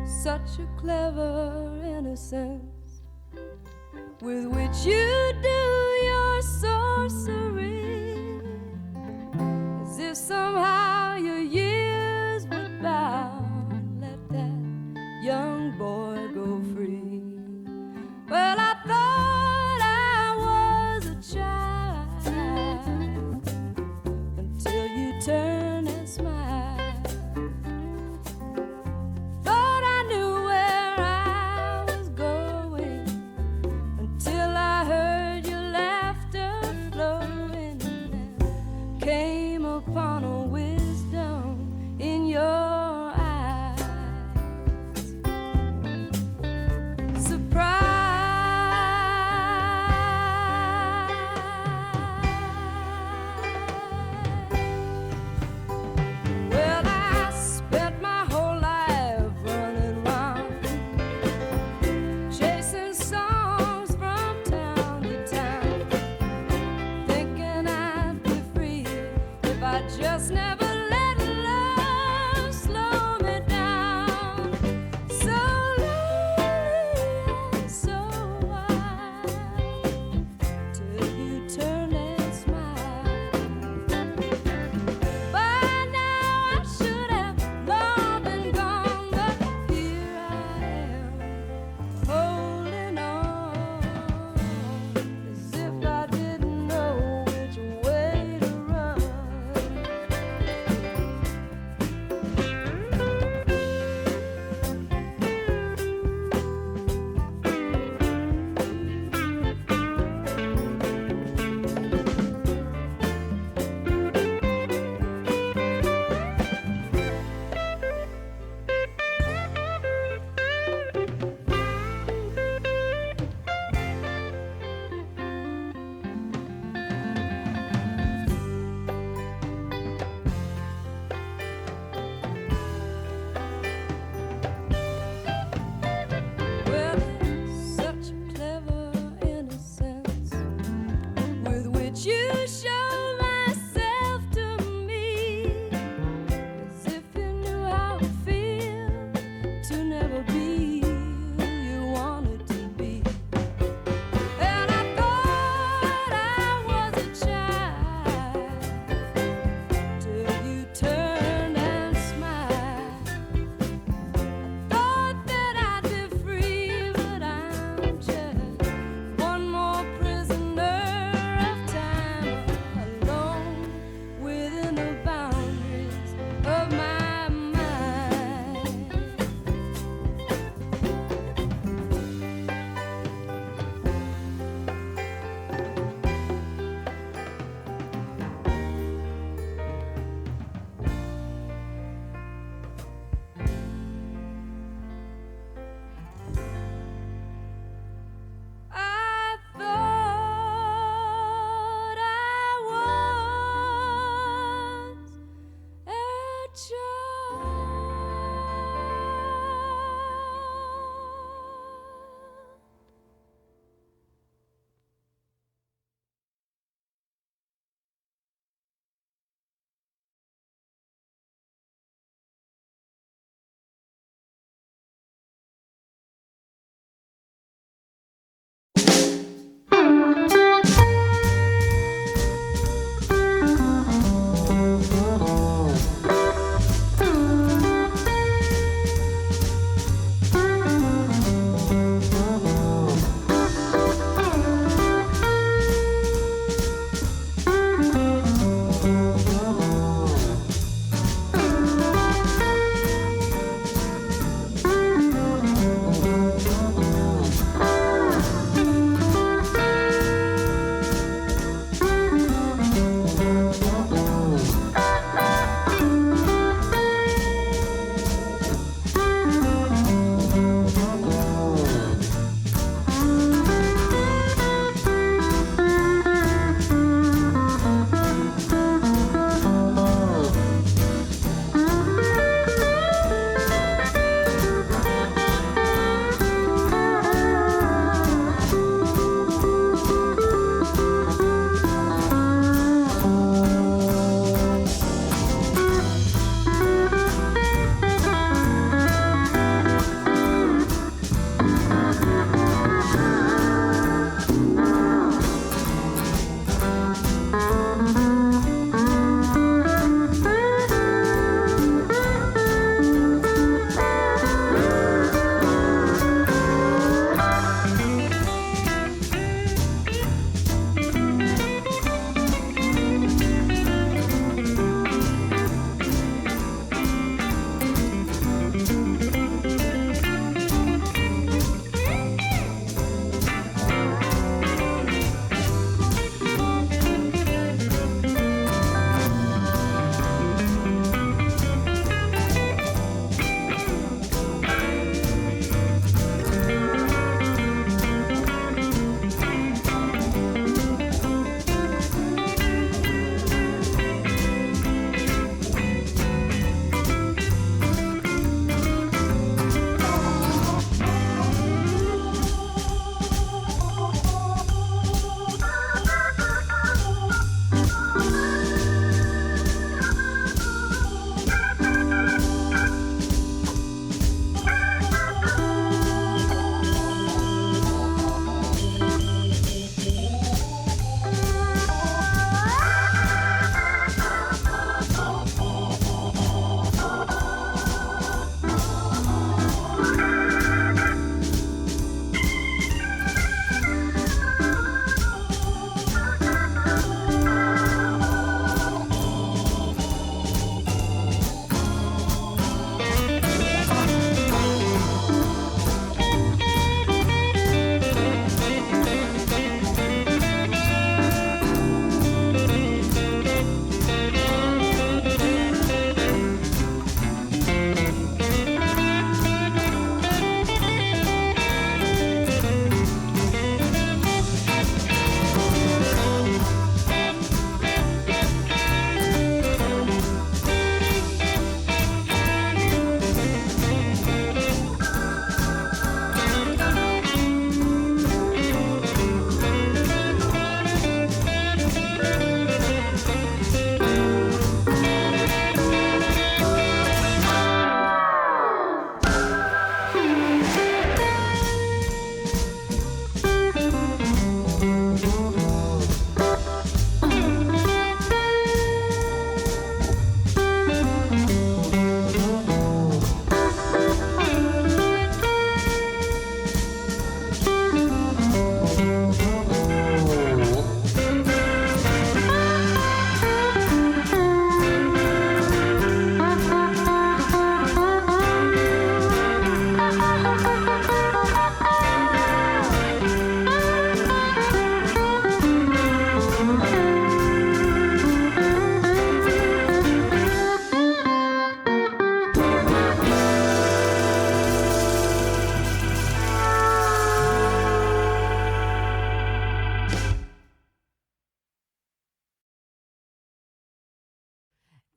Such a clever innocence with which you do your sorcery, as if somehow your years would bound. Let that young boy go free. Well, I thought I was a child until you turned and smiled. Thought I knew where I was going until I heard your laughter flowing, and there came upon a wisdom in your eyes. Surprise. Well, I spent my whole life running round, chasing songs from town to town, thinking I'd be free if I just never let love slow me down. So lonely and so wild till you turn and smile. By now I should have long been gone, but here I am, holding on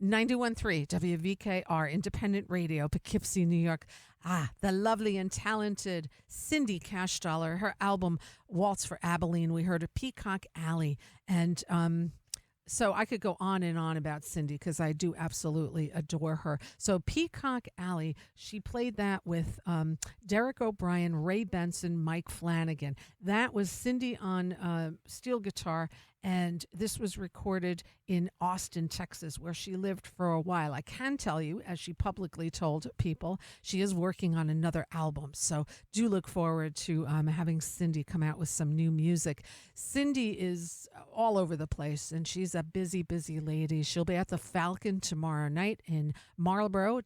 91.3 WVKR, Independent Radio, Poughkeepsie, New York. The lovely and talented Cindy Cashdollar. Her album, Waltz for Abilene, we heard of Peacock Alley. And so I could go on and on about Cindy because I do absolutely adore her. So Peacock Alley, she played that with Derek O'Brien, Ray Benson, Mike Flanagan. That was Cindy on steel guitar, and this was recorded in Austin, Texas, where she lived for a while. I can tell you, as she publicly told people, she is working on another album. So do look forward to having Cindy come out with some new music. Cindy is all over the place, and she's a busy, busy lady. She'll be at the Falcon tomorrow night in Marlboro.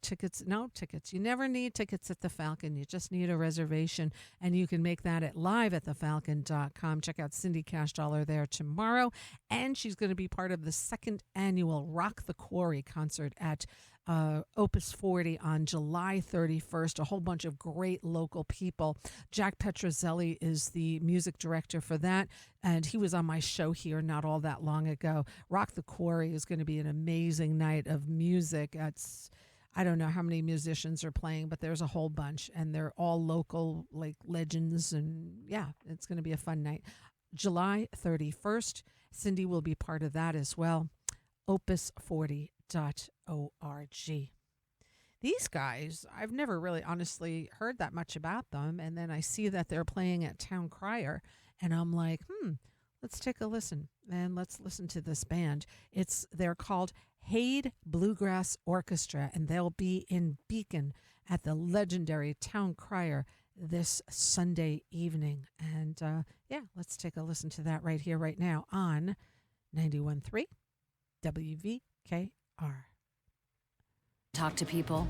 No tickets. You never need tickets at the Falcon. You just need a reservation, and you can make that at liveatthefalcon.com. Check out Cindy Cashdollar there tomorrow. And she's going to be part of the second annual Rock the Quarry concert at Opus 40 on July 31st. A whole bunch of great local people. Jack Petrozelli is the music director for that, and he was on my show here not all that long ago. Rock the Quarry is going to be an amazing night of music. I don't know how many musicians are playing, but there's a whole bunch, and they're all local, like legends, and yeah, it's going to be a fun night. July 31st. Cindy will be part of that as well. Opus40.org. These guys, I've never really honestly heard that much about them. And then I see that they're playing at Town Crier. And I'm like, let's take a listen. And let's listen to this band. They're called Hade Bluegrass Orchestra. And they'll be in Beacon at the legendary Town Crier this Sunday evening. And let's take a listen to that right here, right now on 91.3 WVKR. Talk to people.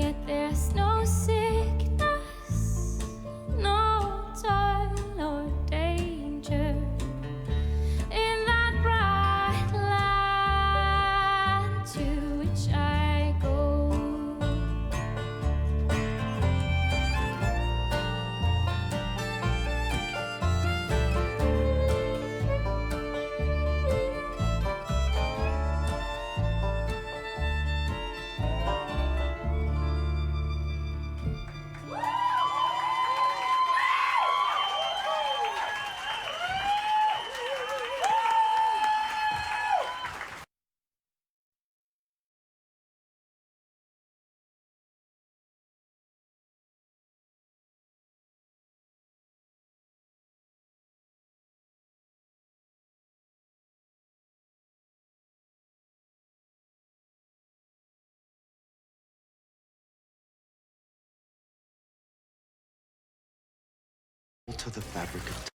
yet there's no sickness, no toil or danger in that bright land to which I go. To the fabric of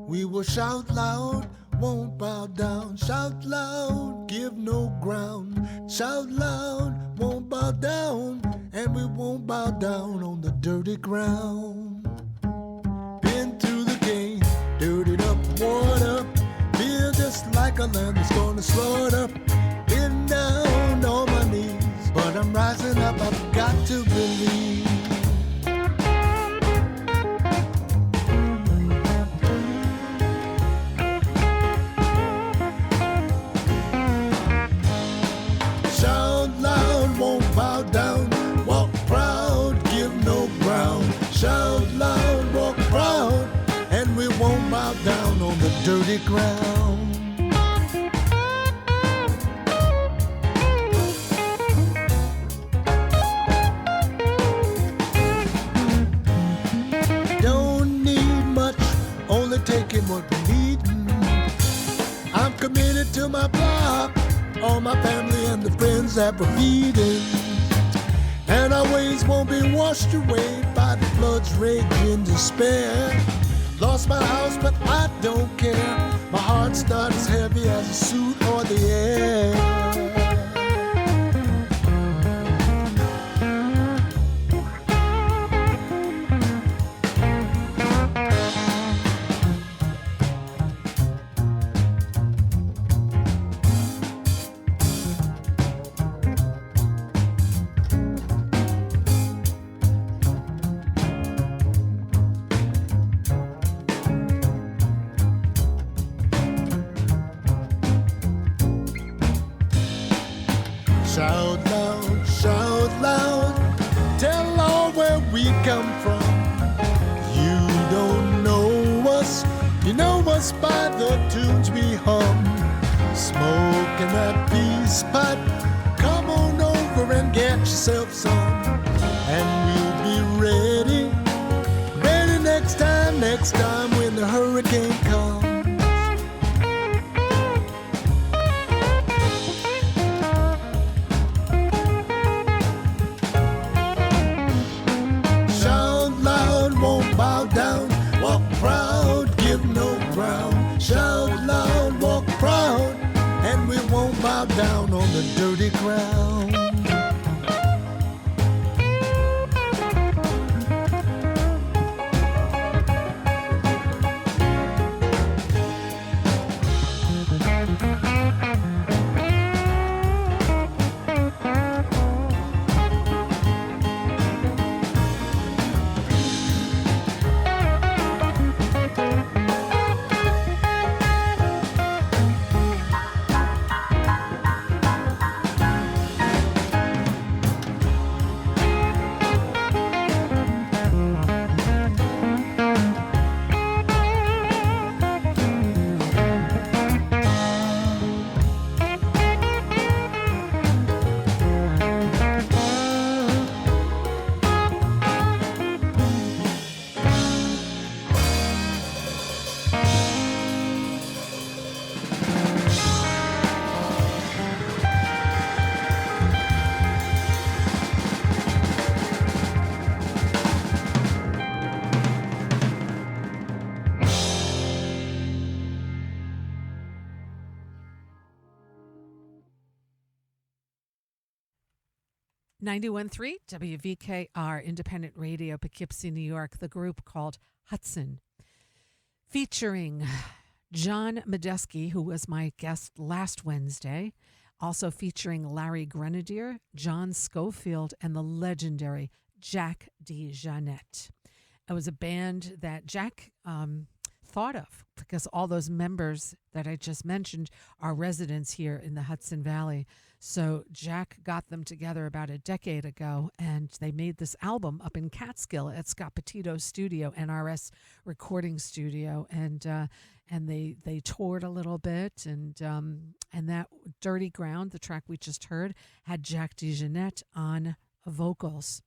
We will shout loud, won't bow down. Shout loud, give no ground. Shout loud, won't bow down. And we won't bow down on the dirty ground. Been through the game, dirtied up, worn up. Feel just like a lamb that's gonna slaughter. Been down on my knees, but I'm rising up, I've got to believe. Shout loud, won't bow down. Walk proud, give no ground. Shout loud, walk proud, and we won't bow down on the dirty ground. Don't need much, only taking what we need. I'm committed to my block, all my family and the friends that we're feeding. And our ways won't be washed away by the flood's rage and despair. Lost my house, but I don't care. My heart's not as heavy as a suit or the air. Shout loud, tell all where we come from. You don't know us, you know us by the tunes we hum. Smoking that peace pipe, come on over and get yourself some. And we'll be ready, ready next time when the hurricane comes. Bow down, walk proud, give no ground. Shout loud, walk proud, and we won't bow down on the dirty ground. 91.3 WVKR, independent radio, Poughkeepsie, New York, the group called Hudson, featuring John Medeski, who was my guest last Wednesday, also featuring Larry Grenadier, John Schofield, and the legendary Jack DeJohnette. It was a band that Jack thought of because all those members that I just mentioned are residents here in the Hudson Valley. So Jack got them together about a decade ago, and they made this album up in Catskill at Scott Petito's studio, NRS recording studio, and they toured a little bit, and that Dirty Ground, the track we just heard, had Jack DeJohnette on vocals.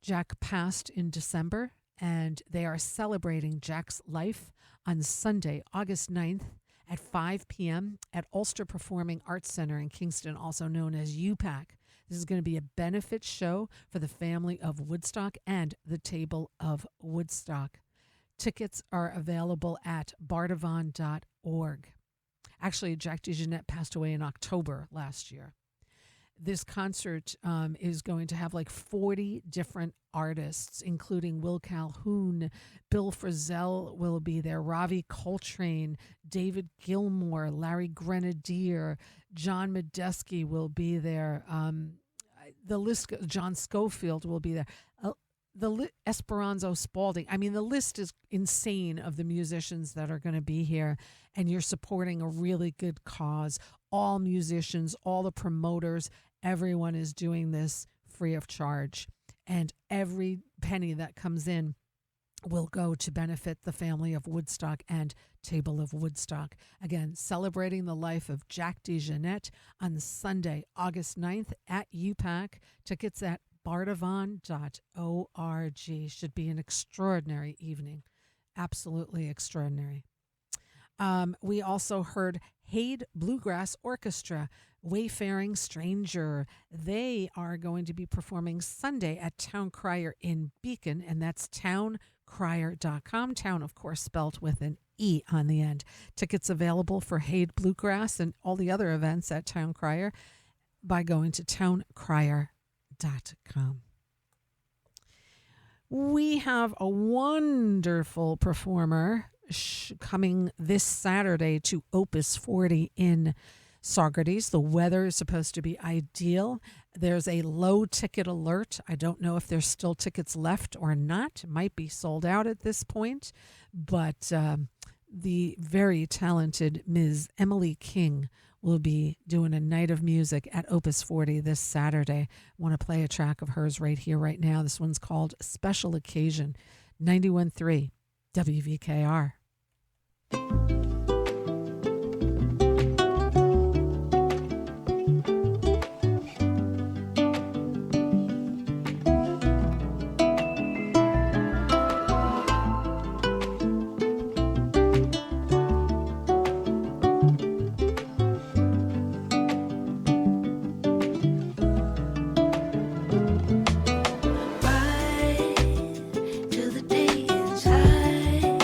Jack passed in December, and they are celebrating Jack's life on Sunday, August 9th at 5 p.m. at Ulster Performing Arts Center in Kingston, also known as UPAC. This is going to be a benefit show for the family of Woodstock and the Table of Woodstock. Tickets are available at bardavon.org. Actually, Jack DeJohnette passed away in October last year. This concert is going to have like 40 different artists, including Will Calhoun, Bill Frisell will be there, Ravi Coltrane, David Gilmour, Larry Grenadier, John Medeski will be there. The list, John Schofield will be there. Esperanza Spalding. I mean, the list is insane of the musicians that are going to be here, and you're supporting a really good cause. All musicians, all the promoters, everyone is doing this free of charge. And every penny that comes in will go to benefit the family of Woodstock and Table of Woodstock. Again, celebrating the life of Jack DeJohnette on Sunday, August 9th at UPAC. Tickets at bardavon.org. Should be an extraordinary evening. Absolutely extraordinary. We also heard Hade Bluegrass Orchestra, Wayfaring Stranger. They are going to be performing Sunday at Town Crier in Beacon, and that's towncrier.com. Town, of course, spelled with an E on the end. Tickets available for Hade Bluegrass and all the other events at Town Crier by going to towncrier.com. We have a wonderful performer coming this Saturday to Opus 40 in Saugerties. The weather is supposed to be ideal. There's a low ticket alert. I don't know if there's still tickets left or not. It might be sold out at this point, but the very talented Ms. Emily King will be doing a night of music at Opus 40 this Saturday. I want to play a track of hers right here, right now. This one's called Special Occasion, 91.3 WVKR. Till the day is high,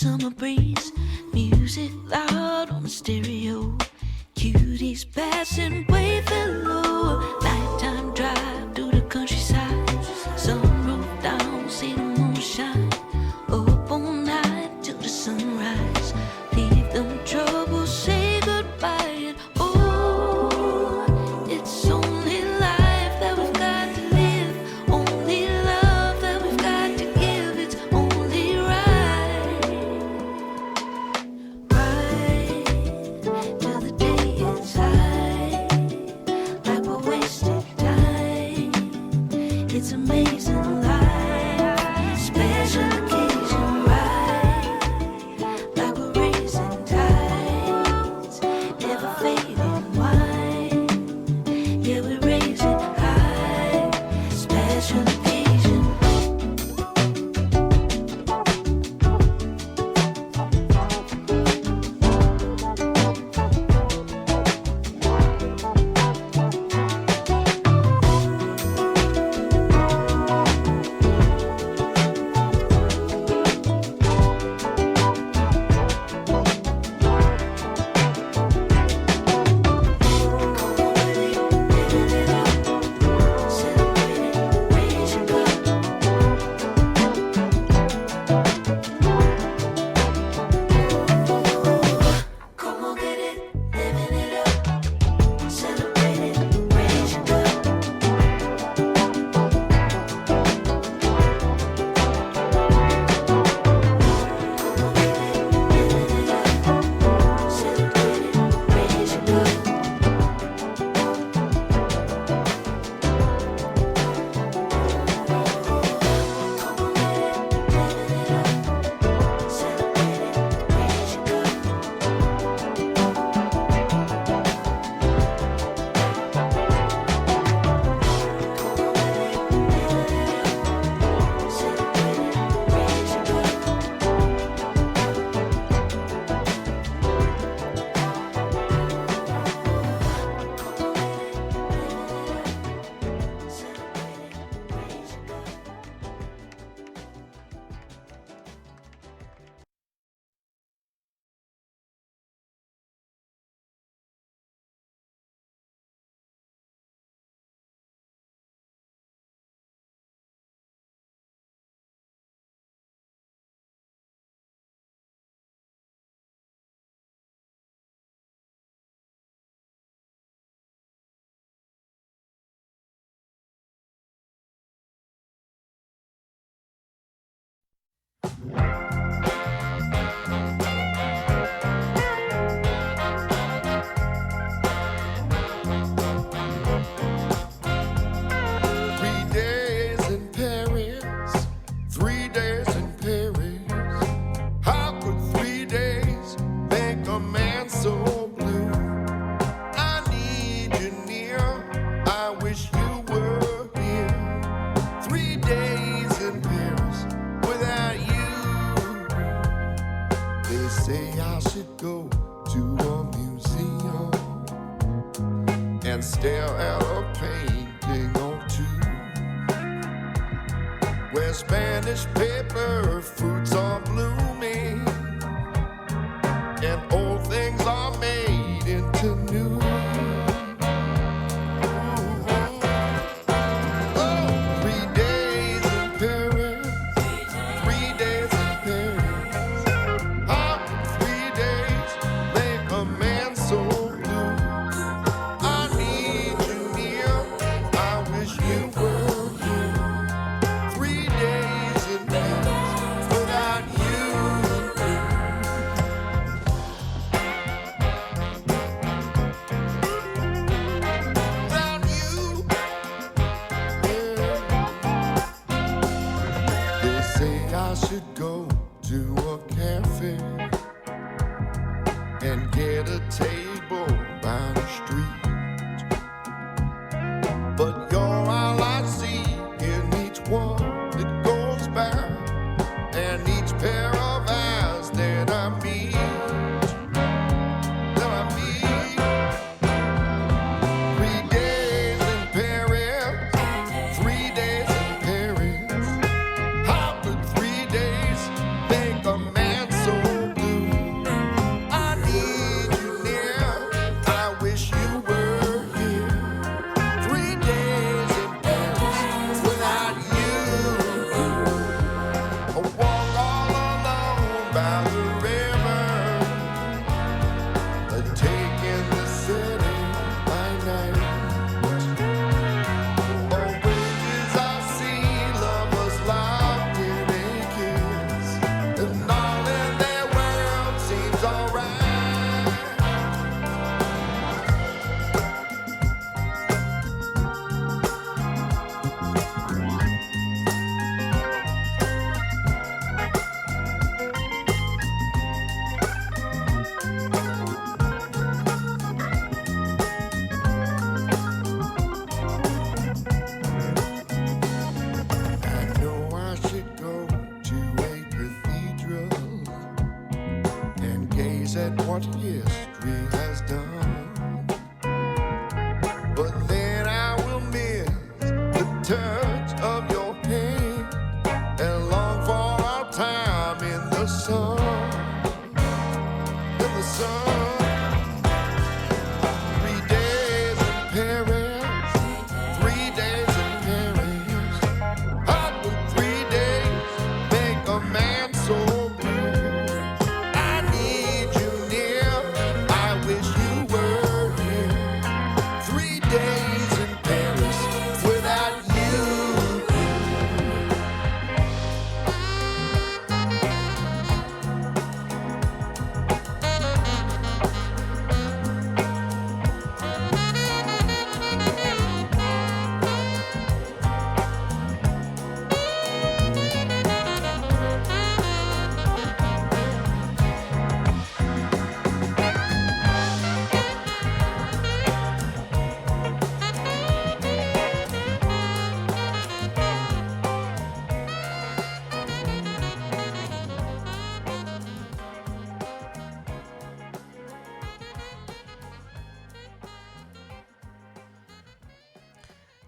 summer breeze, music loud on the stereo. Cuties passing way below. Nighttime drive through the countryside. Sunroof down, see the moon shine. Up all night till the sunrise. Leave them troubles, say goodbye. And oh, it's only life that we've got to live. Only love that we've got to give. It's only right. Right till the day is high. Like we're wasting time. It's amazing life. Special occasion, right? Like we're raising tides. Never fading wine. Yeah, we're raising high. Special occasion. Come on, get it, living it up, celebrate it, raise your cup. Celebrate it, raise your cup. Celebrate it, raise your cup. Celebrate it, raise your cup. Celebrate it, raise your cup. Days in Paris, 3 days in Paris. How could 3 days make a man so blue? I need you near, I wish you were here. 3 days in Paris without you. They say I should go to a museum and stare at a painting or two, where Spanish paper fruits are blooming and old things are made into new. Oh, 3 days in Paris, 3 days in Paris. How could 3 days make a man so blue? I need you near, I wish you were here. 3 days in Paris without you. Without you, yeah. They say I should go to a cafe and get a table by the street. But you're all I see in each one that goes by, and each pair of eyes that I meet. That I meet. 3 days in Paris, 3 days in Paris. How could 3 days make a man so but then I will miss the touch of your hand and long for our time in the sun. In the sun. 3 days in Paris, 3 days in Paris. How will 3 days make a man so blue? I need you near, I wish you were here. 3 days in Paris without you.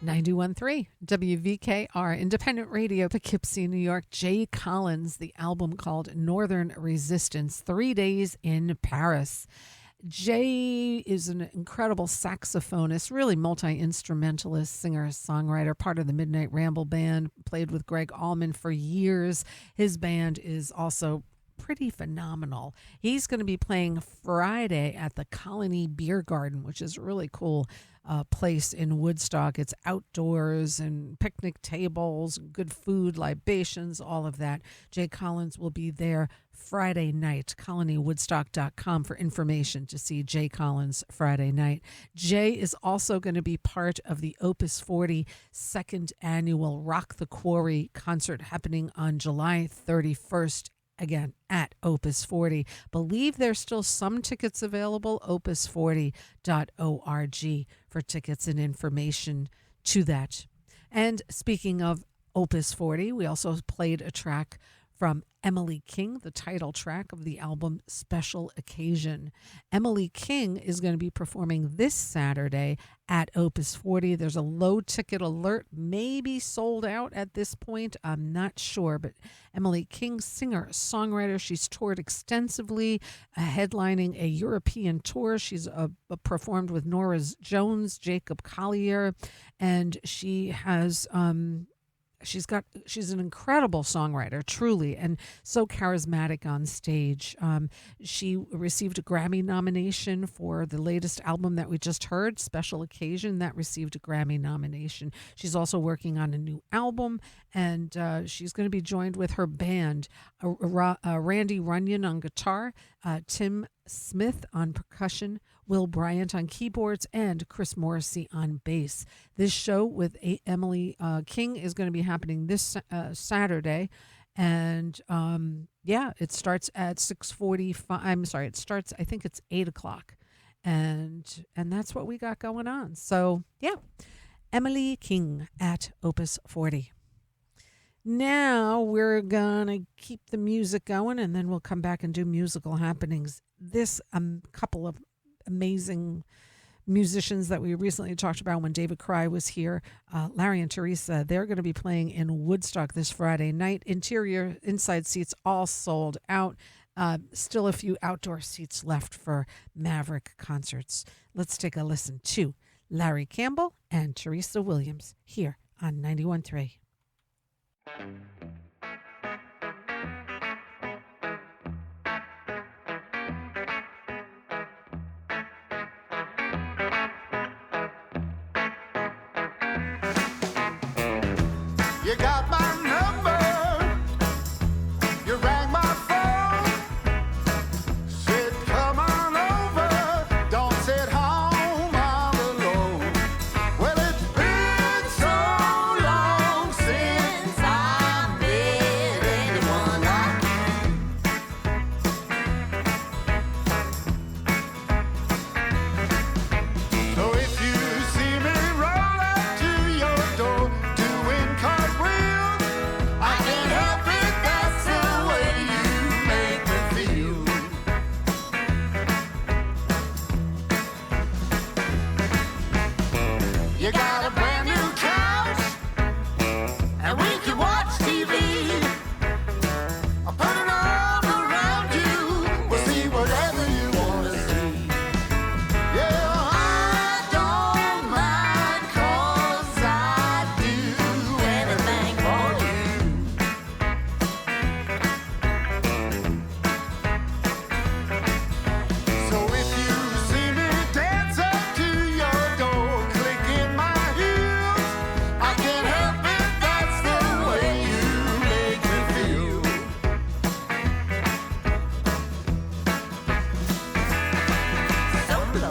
91.3 WVKR, independent radio, Poughkeepsie, New York. Jay Collins, the album called Northern Resistance, 3 days in Paris. Jay is an incredible saxophonist, really multi-instrumentalist, singer, songwriter, part of the Midnight Ramble Band, played with Greg Allman for years. His band is also pretty phenomenal. He's going to be playing Friday at the Colony Beer Garden, which is a really cool place in Woodstock. It's outdoors and picnic tables, good food, libations, all of that. Jay Collins will be there Friday night. ColonyWoodstock.com for information to see Jay Collins Friday night. Jay is also going to be part of the Opus 40 second annual Rock the Quarry concert happening on July 31st. Again, at Opus 40. Believe there's still some tickets available, opus40.org for tickets and information to that. And speaking of Opus 40, we also played a track from Emily King, the title track of the album Special Occasion. Emily King is going to be performing this Saturday at Opus 40. There's a low ticket alert, maybe sold out at this point. I'm not sure, but Emily King, singer, songwriter, she's toured extensively, headlining a European tour. She's performed with Nora Jones, Jacob Collier, and she has she's an incredible songwriter, truly, and so charismatic on stage. She received a Grammy nomination for the latest album that we just heard, Special Occasion. That received a Grammy nomination. She's also working on a new album, and she's going to be joined with her band, Randy Runyon on guitar, Tim Smith on percussion, Will Bryant on keyboards, and Chris Morrissey on bass. This show with Emily King is going to be happening this Saturday, and it starts at 6:45. I'm sorry, it starts. I think it's 8:00, and that's what we got going on. So yeah, Emily King at Opus 40. Now we're gonna keep the music going, and then we'll come back and do musical happenings. This couple of amazing musicians that we recently talked about when David Kraai was here, Larry and Teresa, they're going to be playing in Woodstock this Friday night. Interior, inside seats all sold out. Still a few outdoor seats left for Maverick concerts. Let's take a listen to Larry Campbell and Teresa Williams here on 91.3. You got my number, you rang my phone, said come on over, don't sit home all alone. Well, it's been so long since I met anyone like you. So if you see me roll up to your door, doing cartwheels You got a brand new couch, and we can watch TV. I'll put an arm around you. We'll see whatever you want to see. Yeah, I don't mind 'cause I do anything for you. So if you see me dance up to your door, clicking my heels, I can't help it, that's the way you make me feel. Solo.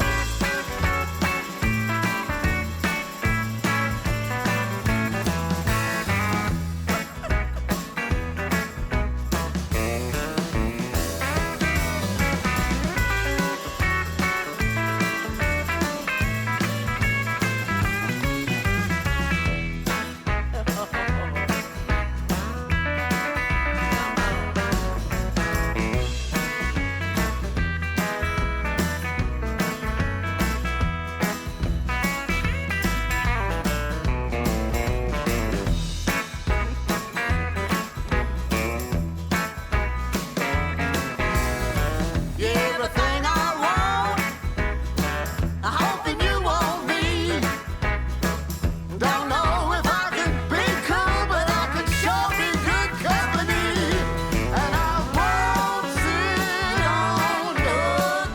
Everything I want, I'm hoping you want me. Don't know if I can be cool, but I can sure be good company. And I won't sit on the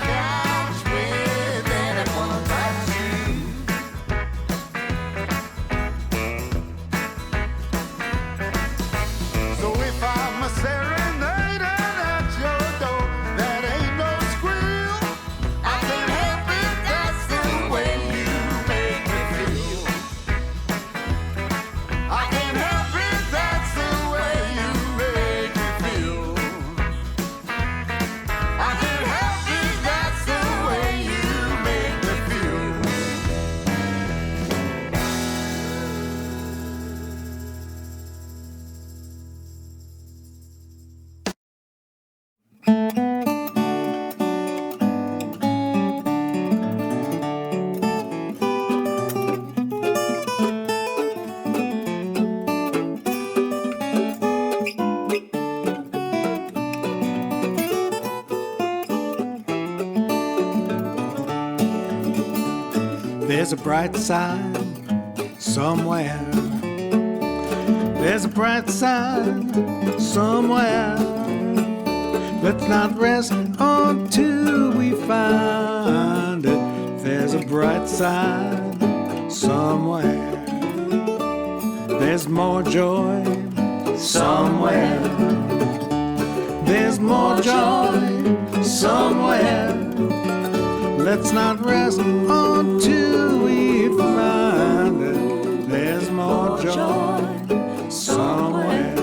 couch with anyone but you. So if I'm a serenader at your door, that ain't no squeal. I can't help it, that's the way you make me feel. I can't help it, that's the way you make me feel. I can't help it, that's the way you make me feel. There's a bright side somewhere. There's a bright side somewhere. Let's not rest until we find it. There's a bright side somewhere. There's more joy somewhere. There's more joy somewhere. Let's not rest until we find it. There's more joy somewhere.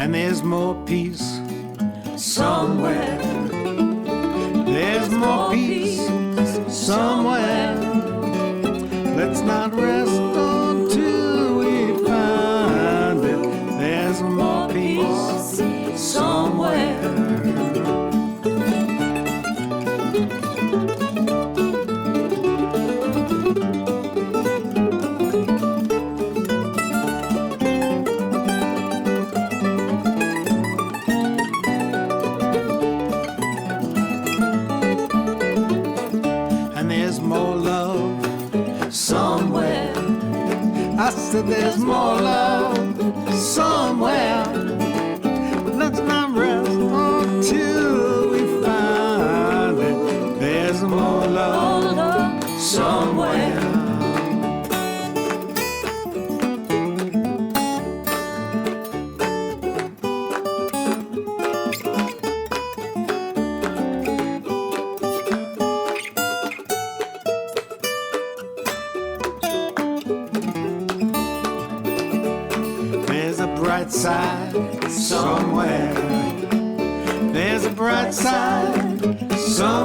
And there's more peace somewhere. There's more peace somewhere. Let's not rest until we find it. There's more peace somewhere. More love somewhere. I said there's more love somewhere. Let's not rest until we find it. There's more love somewhere. Bright side somewhere. There's a bright side somewhere.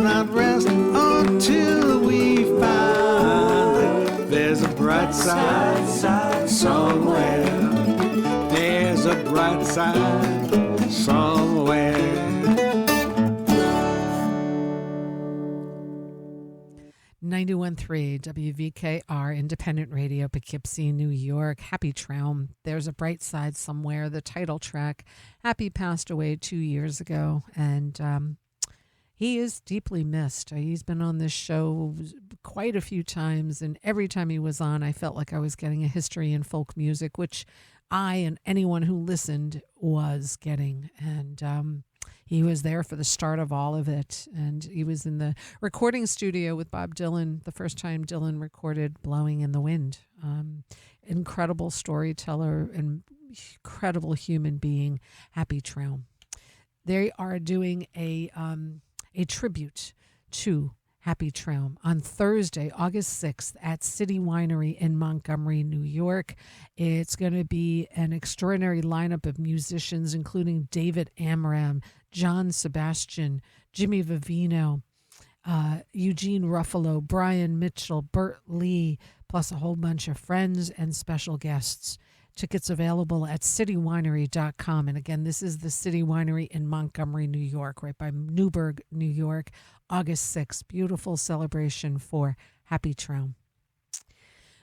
not rest until we find there's a bright side somewhere. There's a bright side somewhere. 91.3 WVKR Independent Radio, Poughkeepsie, New York. Happy Traum. There's a bright side somewhere. The title track. Happy passed away 2 years ago, and he is deeply missed. He's been on this show quite a few times, and every time he was on, I felt like I was getting a history in folk music, which I and anyone who listened was getting. And he was there for the start of all of it. And he was in the recording studio with Bob Dylan the first time Dylan recorded Blowing in the Wind. Incredible storyteller and incredible human being, Happy Traum. They are doing a tribute to Happy Traum on Thursday, August 6th at City Winery in Montgomery, New York. It's going to be an extraordinary lineup of musicians, including David Amram, John Sebastian, Jimmy Vivino, Eugene Ruffalo, Brian Mitchell, Bert Lee, plus a whole bunch of friends and special guests. Tickets available at citywinery.com. And again, this is the City Winery in Montgomery, New York, right by Newburgh, New York, August 6th. Beautiful celebration for Happy Traum.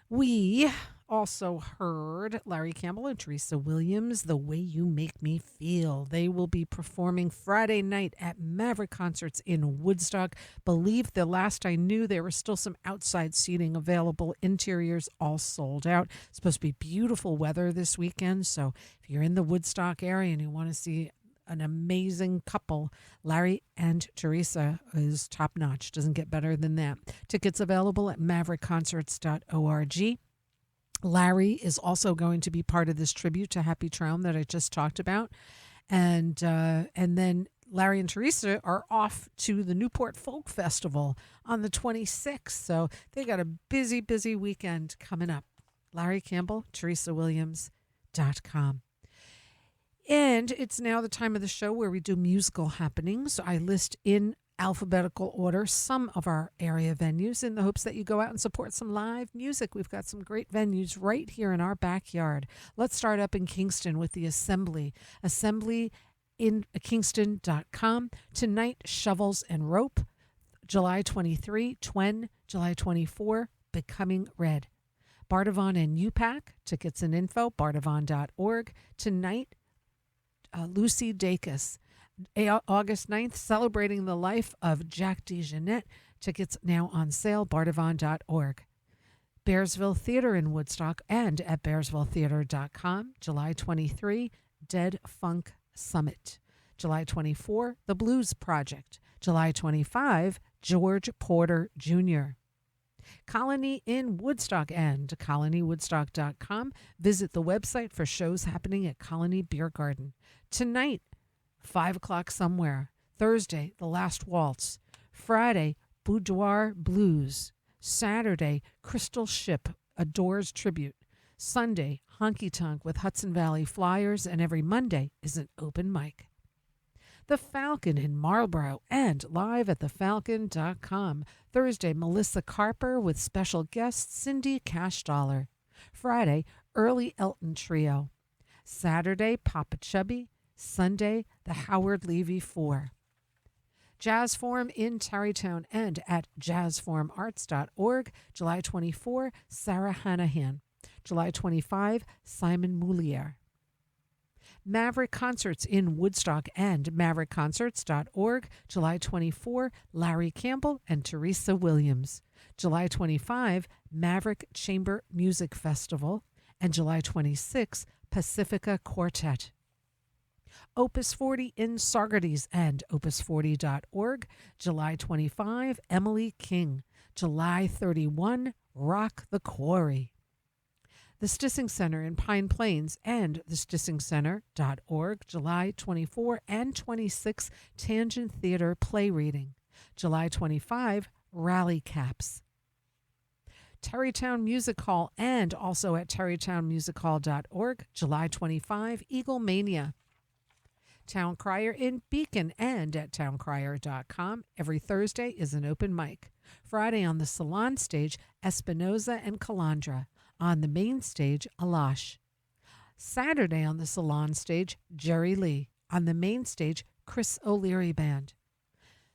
We also heard Larry Campbell and Teresa Williams, The Way You Make Me Feel. They will be performing Friday night at Maverick Concerts in Woodstock. Believe the last I knew, there was still some outside seating available. Interiors all sold out. It's supposed to be beautiful weather this weekend, so if you're in the Woodstock area and you want to see an amazing couple, Larry and Teresa is top-notch. Doesn't get better than that. Tickets available at maverickconcerts.org. Larry is also going to be part of this tribute to Happy Traum that I just talked about. And then Larry and Teresa are off to the Newport Folk Festival on the 26th. So they got a busy, busy weekend coming up. Larry Campbell, TeresaWilliams.com. And it's now the time of the show where we do musical happenings. I list in alphabetical order some of our area venues in the hopes that you go out and support some live music. We've got some great venues right here in our backyard. Let's start up in Kingston with the Assembly. Assembly in Kingston.com. Tonight, Shovels and Rope. July 23, Twen. July 24, Becoming Red. Bardavon and UPAC. Tickets and info, bardavon.org. Tonight, Lucy Dacus. August 9th, celebrating the life of Jack DeJohnette. Tickets now on sale, bardavon.org. Bearsville Theater in Woodstock and at bearsvilletheater.com. July 23, Dead Funk Summit. July 24, The Blues Project. July 25, George Porter Jr. Colony in Woodstock and colonywoodstock.com. Visit the website for shows happening at Colony Beer Garden. Tonight, 5 o'clock somewhere. Thursday, The Last Waltz. Friday, Boudoir Blues. Saturday, Crystal Ship, a Doors tribute. Sunday, Honky Tonk with Hudson Valley Flyers, and every Monday is an open mic. The Falcon in Marlborough and live at thefalcon.com. Thursday, Melissa Carper with special guest Cindy Cashdollar. Friday, Early Elton Trio. Saturday, Papa Chubby. Sunday, the Howard Levy 4. Jazz Forum in Tarrytown and at jazzforumarts.org. July 24, Sarah Hanahan. July 25, Simon Moulier. Maverick Concerts in Woodstock and maverickconcerts.org. July 24, Larry Campbell and Teresa Williams. July 25, Maverick Chamber Music Festival. And July 26, Pacifica Quartet. Opus 40 in Saugerties and opus40.org. July 25, Emily King. July 31, Rock the Quarry. The Stissing Center in Pine Plains and thestissingcenter.org. July 24 and 26, Tangent Theater Play Reading. July 25, Rally Caps. Tarrytown Music Hall and also at tarrytownmusichall.org. July 25, Eagle Mania. Town Crier in Beacon and at towncrier.com. Every Thursday is an open mic. Friday on the Salon stage, Espinoza and Calandra. On the main stage, Alash. Saturday on the Salon stage, Jerry Lee. On the main stage, Chris O'Leary Band.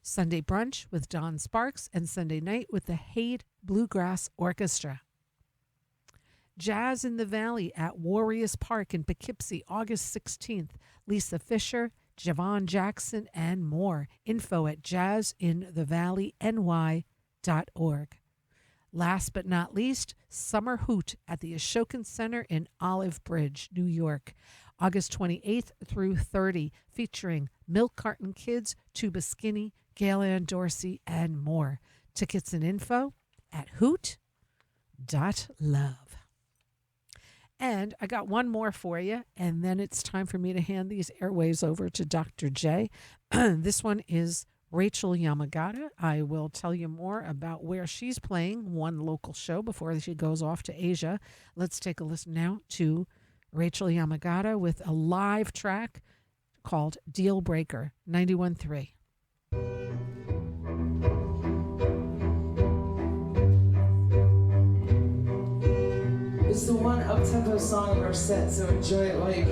Sunday brunch with Don Sparks and Sunday night with the Hade Bluegrass Orchestra. Jazz in the Valley at Warriors Park in Poughkeepsie, August 16th. Lisa Fisher, Javon Jackson, and more. Info at jazzinthevalleyny.org. Last but not least, Summer Hoot at the Ashokan Center in Olive Bridge, New York, August 28th through 30, featuring Milk Carton Kids, Tuba Skinny, Gail Ann Dorsey, and more. Tickets and info at hoot.love. And I got one more for you, and then it's time for me to hand these airwaves over to Dr. J. This one is Rachel Yamagata. I will tell you more about where she's playing one local show before she goes off to Asia. Let's take a listen now to Rachel Yamagata with a live track called Deal Breaker, 91.3. It's the one up-tempo song of our set, so enjoy it like...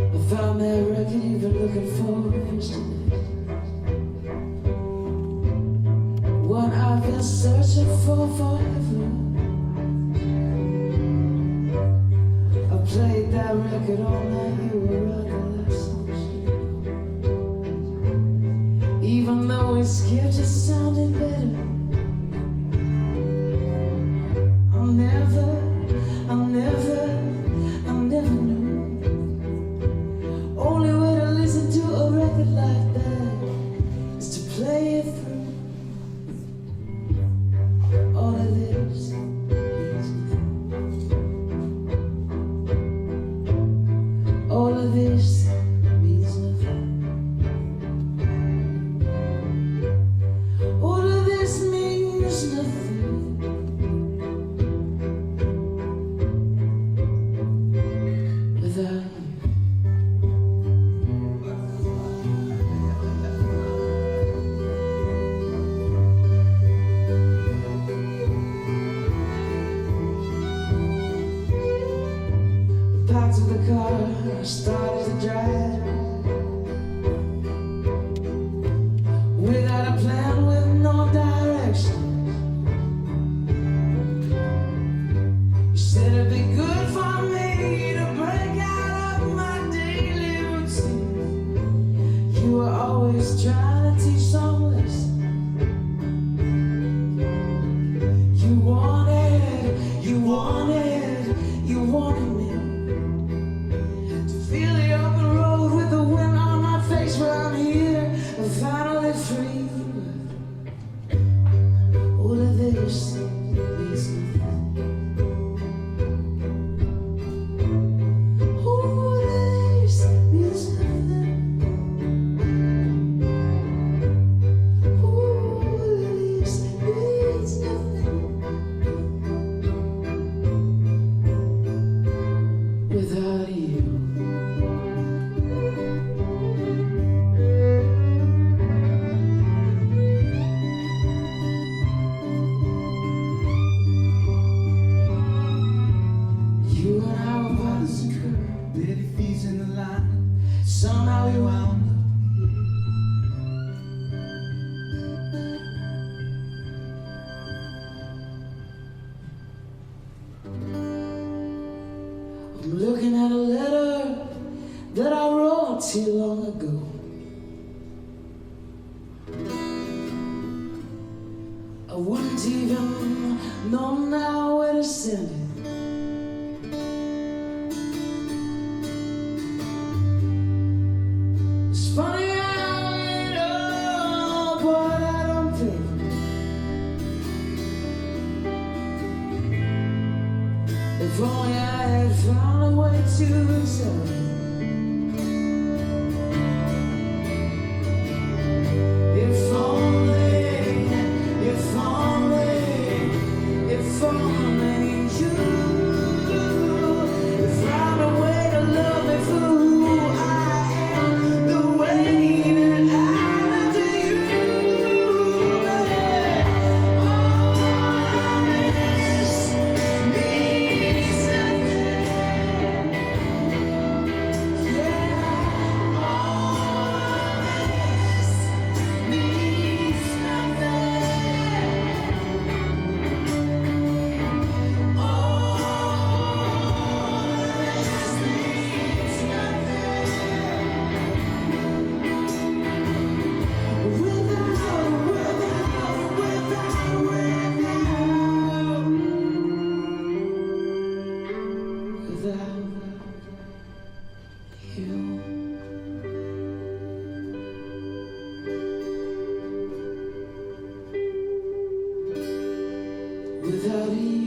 I found that record you've been looking for yesterday. One I've been searching for forever. I played that record all night, you were right the last song. Even though it skipped, it sounded better. I'll never knew. Only way to listen to a record like that is to play it through. All of this. All of this means nothing. All of this means nothing without you. Back to the car, I started to drive. Without a plan, with no direction. You said it'd be good for me to break out of my daily routine. You were always trying to teach some lesson. You wanted me. Feel the open road with the wind on my face, but I'm here and finally free. All of this means nothing. All of this means nothing. All of this means nothing without you. You and I were partners in crime. Petty fees in the line. Somehow we wound up here. I'm looking at a letter that I wrote too long ago. I wouldn't even know now where to send it. It's funny how it all, but I don't think. If only I had found a way to tell you. If without you.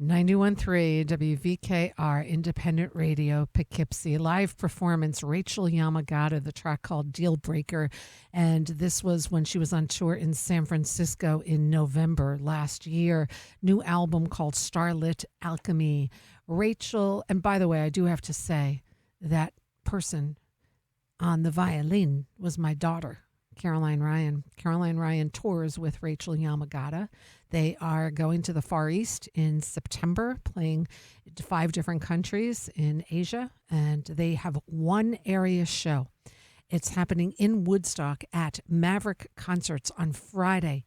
91.3 WVKR Independent Radio, Poughkeepsie. Live performance, Rachel Yamagata, the track called Deal Breaker. And this was when she was on tour in San Francisco in November last year. New album called Starlit Alchemy. Rachel, and by the way, I do have to say that person on the violin was my daughter, Caroline Ryan. Caroline Ryan tours with Rachel Yamagata. They are going to the Far East in September, playing 5 different countries in Asia, and they have one area show. It's happening in Woodstock at Maverick Concerts on Friday,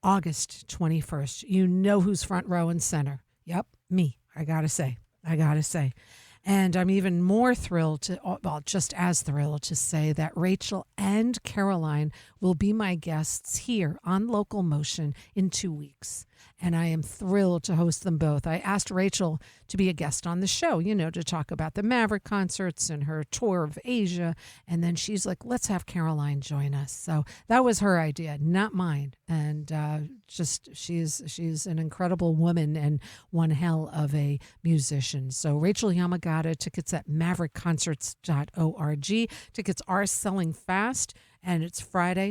August 21st. You know who's front row and center. Yep, me. I gotta say. And I'm even more thrilled to, well, just as thrilled to say that Rachel and Caroline will be my guests here on LocalMotion in 2 weeks. And I am thrilled to host them both. I asked Rachel to be a guest on the show, you know, to talk about the Maverick concerts and her tour of Asia. And then she's like, let's have Caroline join us. So that was her idea, not mine. And just she's an incredible woman and one hell of a musician. So Rachel Yamagata, tickets at maverickconcerts.org. Tickets are selling fast, and it's Friday,